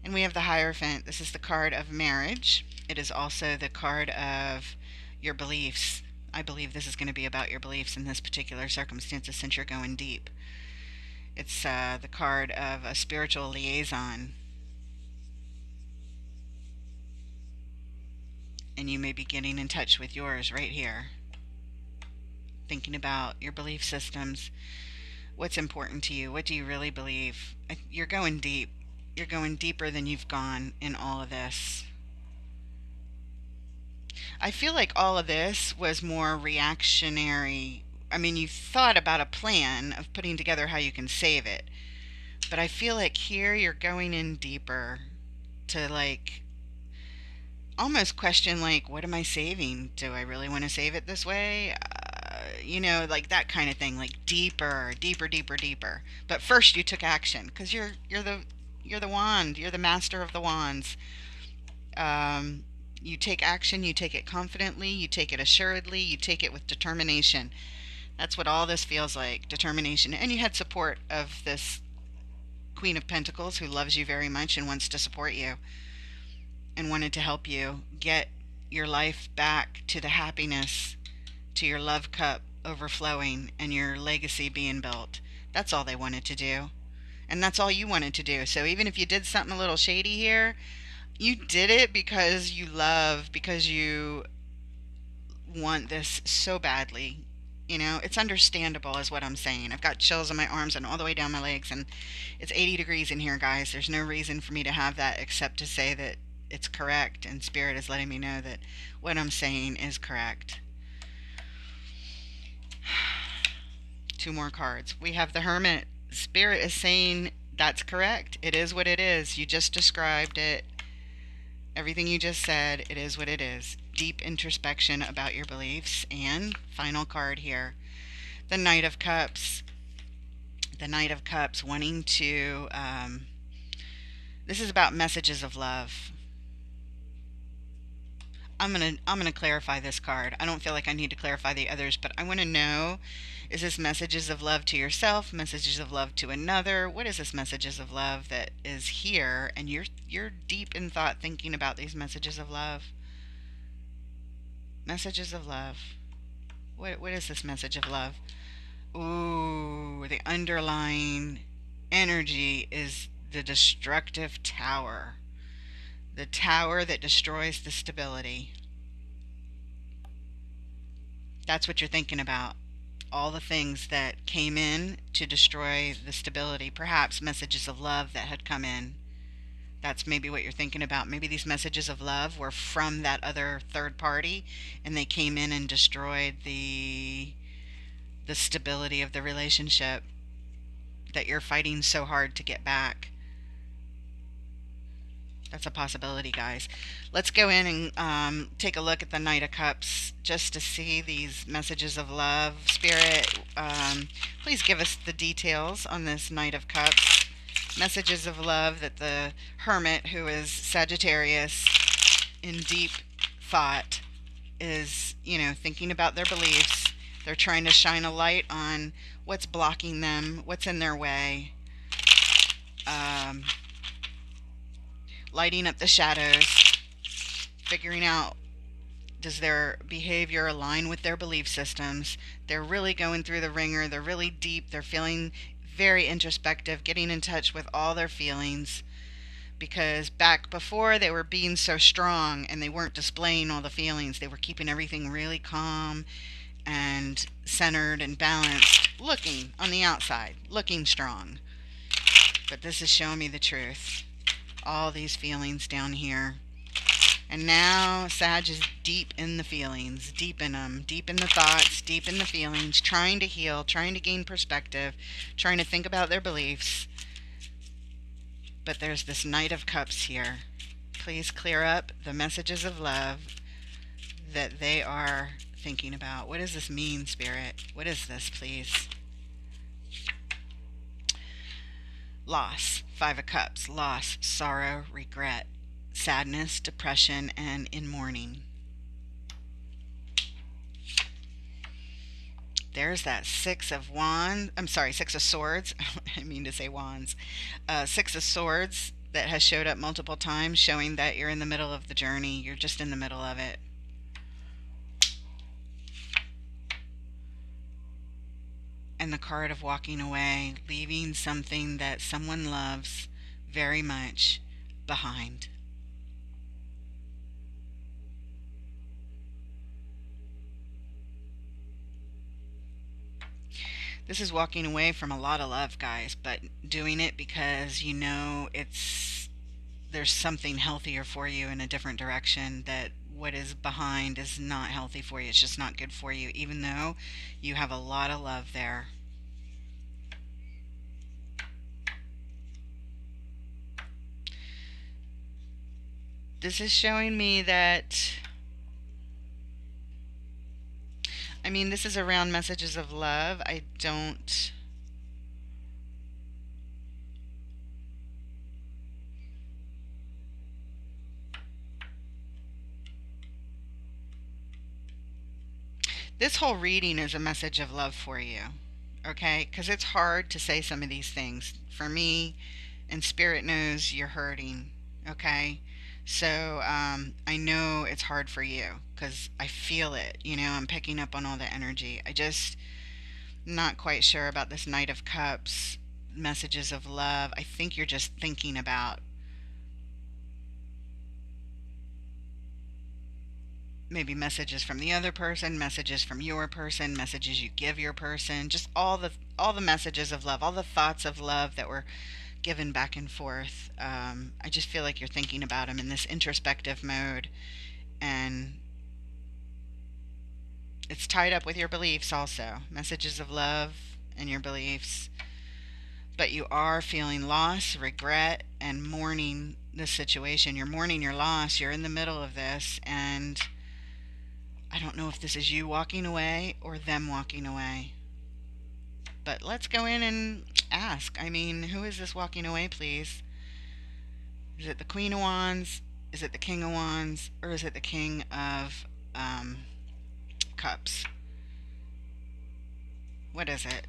And we have the Hierophant. This is the card of marriage. It is also the card of your beliefs. I believe this is going to be about your beliefs in this particular circumstances since you're going deep. It's the card of a spiritual liaison. And you may be getting in touch with yours right here. Thinking about your belief systems. What's important to you? What do you really believe? You're going deep. You're going deeper than you've gone in all of this. I feel like all of this was more reactionary. I mean, you thought about a plan of putting together how you can save it. But I feel like here you're going in deeper to like almost question like, what am I saving? Do I really want to save it this way? Like that kind of thing, like deeper, deeper, deeper, deeper. But first you took action because you're the wand. You're the master of the wands. You take action. You take it confidently. You take it assuredly. You take it with determination. That's what all this feels like, determination. And you had support of this Queen of Pentacles who loves you very much and wants to support you and wanted to help you get your life back to the happiness, to your love cup overflowing and your legacy being built. That's all they wanted to do. And that's all you wanted to do. So even if you did something a little shady here, you did it because you love, because you want this so badly. It's understandable is what I'm saying. I've got chills on my arms and all the way down my legs, and it's 80 degrees in here, guys. There's no reason for me to have that except to say that it's correct, and Spirit is letting me know that what I'm saying is correct. 2 more cards. We have the Hermit. Spirit is saying that's correct. It is what it is. You just described it. Everything you just said, it is what it is. Deep introspection about your beliefs. And final card here, the Knight of Cups. The Knight of Cups wanting to, this is about messages of love. I'm gonna clarify this card. I don't feel like I need to clarify the others, but I want to know, is this messages of love to yourself, messages of love to another? What is this messages of love that is here and you're deep in thought thinking about these messages of love? Messages of love. What is this message of love? Ooh, the underlying energy is the destructive tower. The tower that destroys the stability. That's what you're thinking about. All the things that came in to destroy the stability. Perhaps messages of love that had come in. That's maybe what you're thinking about. Maybe these messages of love were from that other third party and they came in and destroyed the stability of the relationship that you're fighting so hard to get back. That's a possibility, guys. Let's go in and take a look at the Knight of Cups just to see these messages of love. Spirit, please give us the details on this Knight of Cups. Messages of love that the Hermit, who is Sagittarius, in deep thought, is, thinking about their beliefs. They're trying to shine a light on what's blocking them, what's in their way. Lighting up the shadows, figuring out, does their behavior align with their belief systems? They're really going through the ringer. They're really deep. They're feeling very introspective, getting in touch with all their feelings. Because back before, they were being so strong and they weren't displaying all the feelings. They were keeping everything really calm and centered and balanced, looking on the outside, looking strong. But this is showing me the truth. All these feelings down here. And now Sag is deep in the feelings, deep in them, deep in the thoughts, deep in the feelings, trying to heal, trying to gain perspective, trying to think about their beliefs. But there's this Knight of Cups here. Please clear up the messages of love that they are thinking about. What does this mean, Spirit? What is this, please? Loss. 5 of Cups. Loss, sorrow, regret, sadness, depression, and in mourning. There's that 6 of wands. I'm sorry, 6 of swords. I mean to say wands. 6 of swords that has showed up multiple times, showing that you're in the middle of the journey. You're just in the middle of it. And the card of walking away, leaving something that someone loves very much behind. This is walking away from a lot of love, guys, but doing it because there's something healthier for you in a different direction, that what is behind is not healthy for you. It's just not good for you, even though you have a lot of love there. This is showing me that, this is around messages of love. This whole reading is a message of love for you, okay? Because it's hard to say some of these things. For me, and Spirit knows you're hurting, okay? So I know it's hard for you because I feel it. I'm picking up on all the energy. I just not quite sure about this Knight of Cups, messages of love. I think you're just thinking about maybe messages from the other person, messages from your person, messages you give your person, just all the messages of love, all the thoughts of love that were given back and forth. I just feel like you're thinking about them in this introspective mode, and it's tied up with your beliefs also. Messages of love and your beliefs. But you are feeling loss, regret, and mourning this situation. You're mourning your loss. You're in the middle of this, and I don't know if this is you walking away or them walking away. But let's go in and ask. Who is this walking away, please? Is it the Queen of Wands? Is it the King of Wands or is it the King of Cups? What is it?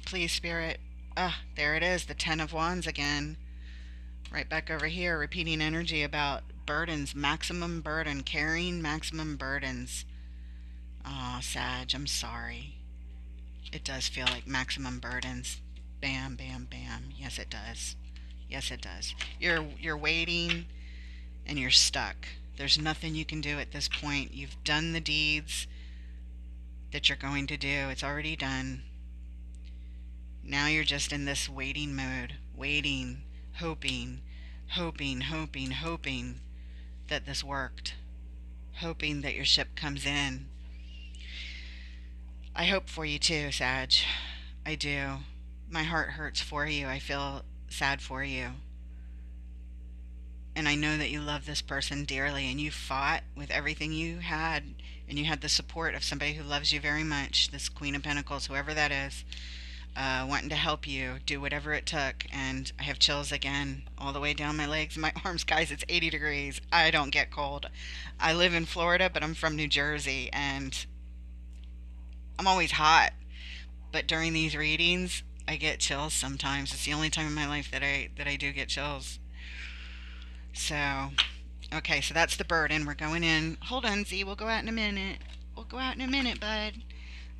Please, Spirit. Ah, there it is, the Ten of Wands again. Right back over here, repeating energy about burdens, maximum burden, carrying maximum burdens. Oh, Sag, I'm sorry. It does feel like maximum burdens. Bam, bam, bam. Yes, it does. Yes, it does. You're waiting and you're stuck. There's nothing you can do at this point. You've done the deeds that you're going to do. It's already done. Now you're just in this waiting mode, waiting, hoping, hoping that this worked, hoping that your ship comes in. I hope for you too, Sag. I do. My heart hurts for you. I feel sad for you. And I know that you love this person dearly and you fought with everything you had, and you had the support of somebody who loves you very much, this Queen of Pentacles, whoever that is, wanting to help you do whatever it took. And I have chills again all the way down my legs and my arms. Guys, it's 80 degrees. I don't get cold. I live in Florida, but I'm from New Jersey, and I'm always hot. But during these readings, I get chills sometimes. It's the only time in my life that I do get chills. So, okay, so that's the burden. We're going in. Hold on, Z. We'll go out in a minute. We'll go out in a minute, bud.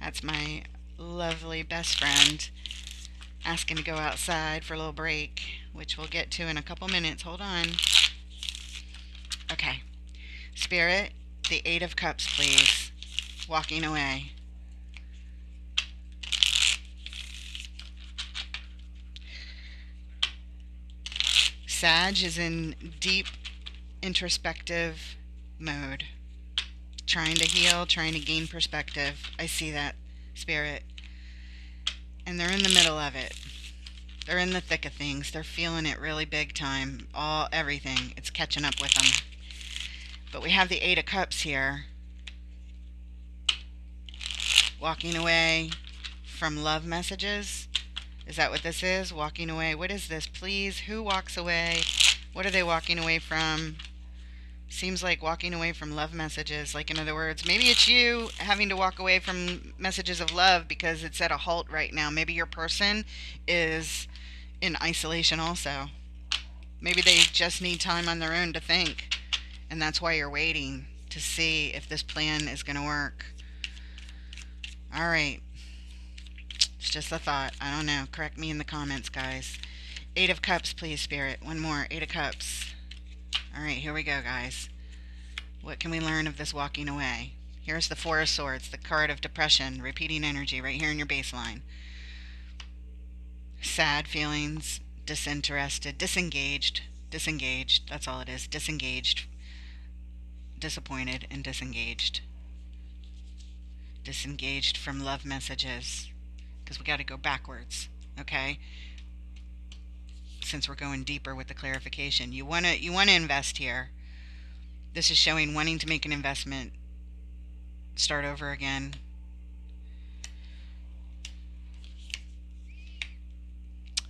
That's my lovely best friend asking to go outside for a little break, which we'll get to in a couple minutes. Hold on. Okay. Spirit, the Eight of Cups, please. Walking away. Sag is in deep introspective mode, trying to heal, trying to gain perspective. I see that, Spirit. And they're in the middle of it. They're in the thick of things. They're feeling it really big time. Everything. It's catching up with them. But we have the Eight of Cups here. Walking away from love messages. Is that what this is? Walking away. What is this? Please, who walks away? What are they walking away from? Seems like walking away from love messages. Like, in other words, maybe it's you having to walk away from messages of love because it's at a halt right now. Maybe your person is in isolation also. Maybe they just need time on their own to think. And that's why you're waiting to see if this plan is going to work. All right. It's just a thought. I don't know. Correct me in the comments, guys. Eight of Cups, please, Spirit. One more. Eight of Cups. All right, here we go, guys. What can we learn of this walking away? Here's the Four of Swords, the card of depression, repeating energy right here in your baseline. Sad feelings, disinterested, disengaged. That's all it is. Disengaged. Disappointed and disengaged. Disengaged from love messages. Because we got to go backwards, okay? Since we're going deeper with the clarification, you want to invest here. This is showing wanting to make an investment, start over again.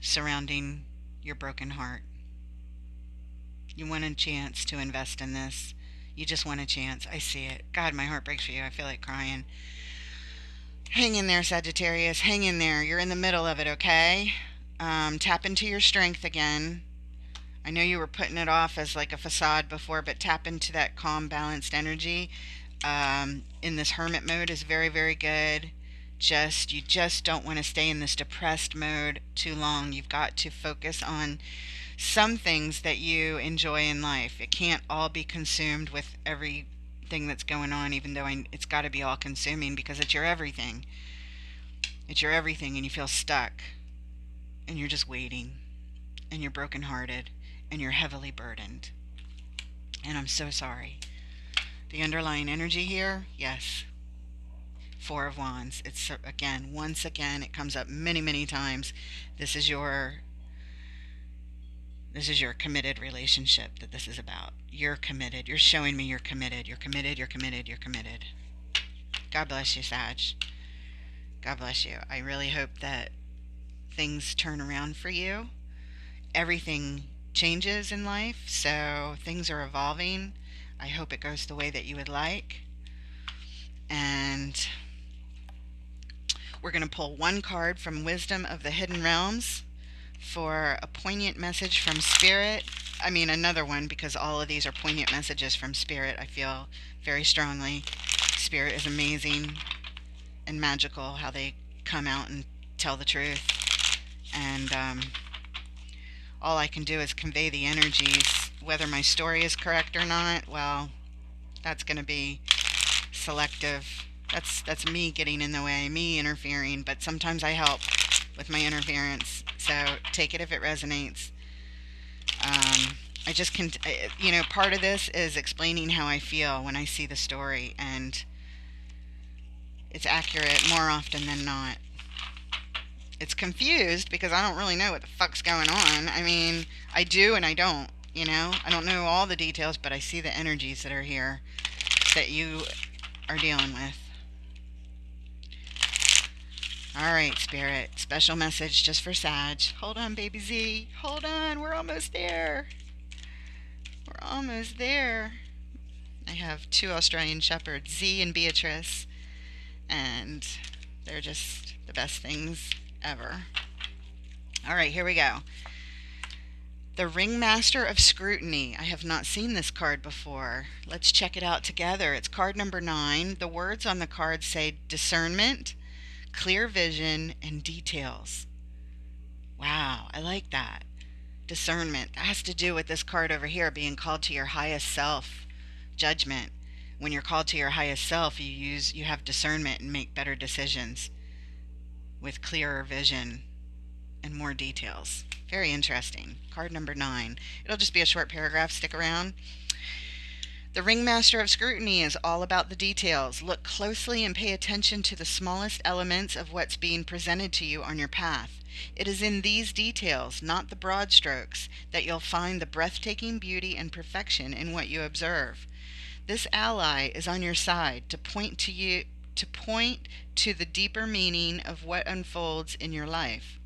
Surrounding your broken heart. You want a chance to invest in this. You just want a chance. I see it. God, my heart breaks for you. I feel like crying. Hang in there, Sagittarius. Hang in there. You're in the middle of it, okay? Tap into your strength again. I know you were putting it off as like a facade before, but tap into that calm, balanced energy. In this hermit mode is very, very good. You just don't want to stay in this depressed mode too long. You've got to focus on some things that you enjoy in life. It can't all be consumed with everything that's going on, even though it's got to be all consuming because it's your everything. It's your everything, and you feel stuck, and you're just waiting, and you're brokenhearted, and you're heavily burdened. And I'm so sorry. The underlying energy here, yes. Four of Wands. It's again, once again, it comes up many, many times. This is your committed relationship that this is about. You're committed. You're showing me you're committed. You're committed. You're committed. You're committed. God bless you, Sag. God bless you. I really hope that things turn around for you. Everything changes in life, so things are evolving. I hope it goes the way that you would like. And we're going to pull one card from Wisdom of the Hidden Realms for a poignant message from Spirit. I mean, another one, because all of these are poignant messages from Spirit. I feel very strongly. Spirit is amazing and magical, how they come out and tell the truth. And all I can do is convey the energies. Whether my story is correct or not, well, that's going to be selective. That's me getting in the way, me interfering, but sometimes I help with my interference. So take it if it resonates. I just can, part of this is explaining how I feel when I see the story, and it's accurate more often than not. It's confused because I don't really know what the fuck's going on. I mean, I do and I don't, I don't know all the details, but I see the energies that are here that you are dealing with. All right, Spirit. Special message just for Sag. Hold on, baby Z. Hold on. We're almost there. We're almost there. I have 2 Australian Shepherds, Z and Beatrice, and they're just the best things ever. All right, here we go. The Ringmaster of Scrutiny. I have not seen this card before. Let's check it out together. It's card number 9. The words on the card say discernment, clear vision, and details. Wow, I like that. Discernment. That has to do with this card over here being called to your highest self. Judgment. When you're called to your highest self, you have discernment and make better decisions with clearer vision and more details. Very interesting. Card number 9. It'll just be a short paragraph. Stick around. The Ringmaster of Scrutiny is all about the details. Look closely and pay attention to the smallest elements of what's being presented to you on your path. It is in these details, not the broad strokes, that you'll find the breathtaking beauty and perfection in what you observe. This ally is on your side to point to the deeper meaning of what unfolds in your life.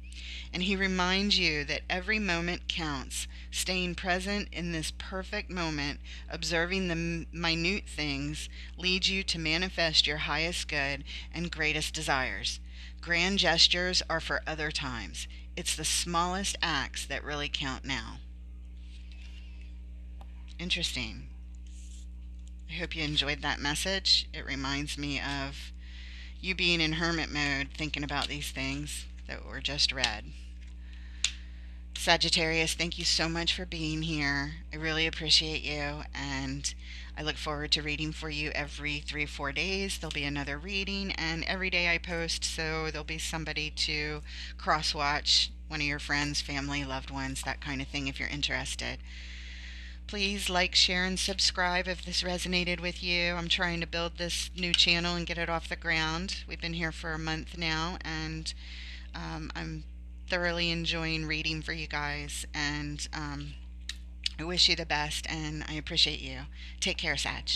And he reminds you that every moment counts. Staying present in this perfect moment, observing the minute things, leads you to manifest your highest good and greatest desires. Grand gestures are for other times. It's the smallest acts that really count now. Interesting. I hope you enjoyed that message. It reminds me of you being in hermit mode, thinking about these things that were just read. Sagittarius, thank you so much for being here. I really appreciate you, and I look forward to reading for you every 3 or 4 days. There'll be another reading, and every day I post, so there'll be somebody to cross-watch, one of your friends, family, loved ones, that kind of thing if you're interested. Please like, share, and subscribe if this resonated with you. I'm trying to build this new channel and get it off the ground. We've been here for a month now, and I'm thoroughly enjoying reading for you guys, and I wish you the best, and I appreciate you. Take care, Sag.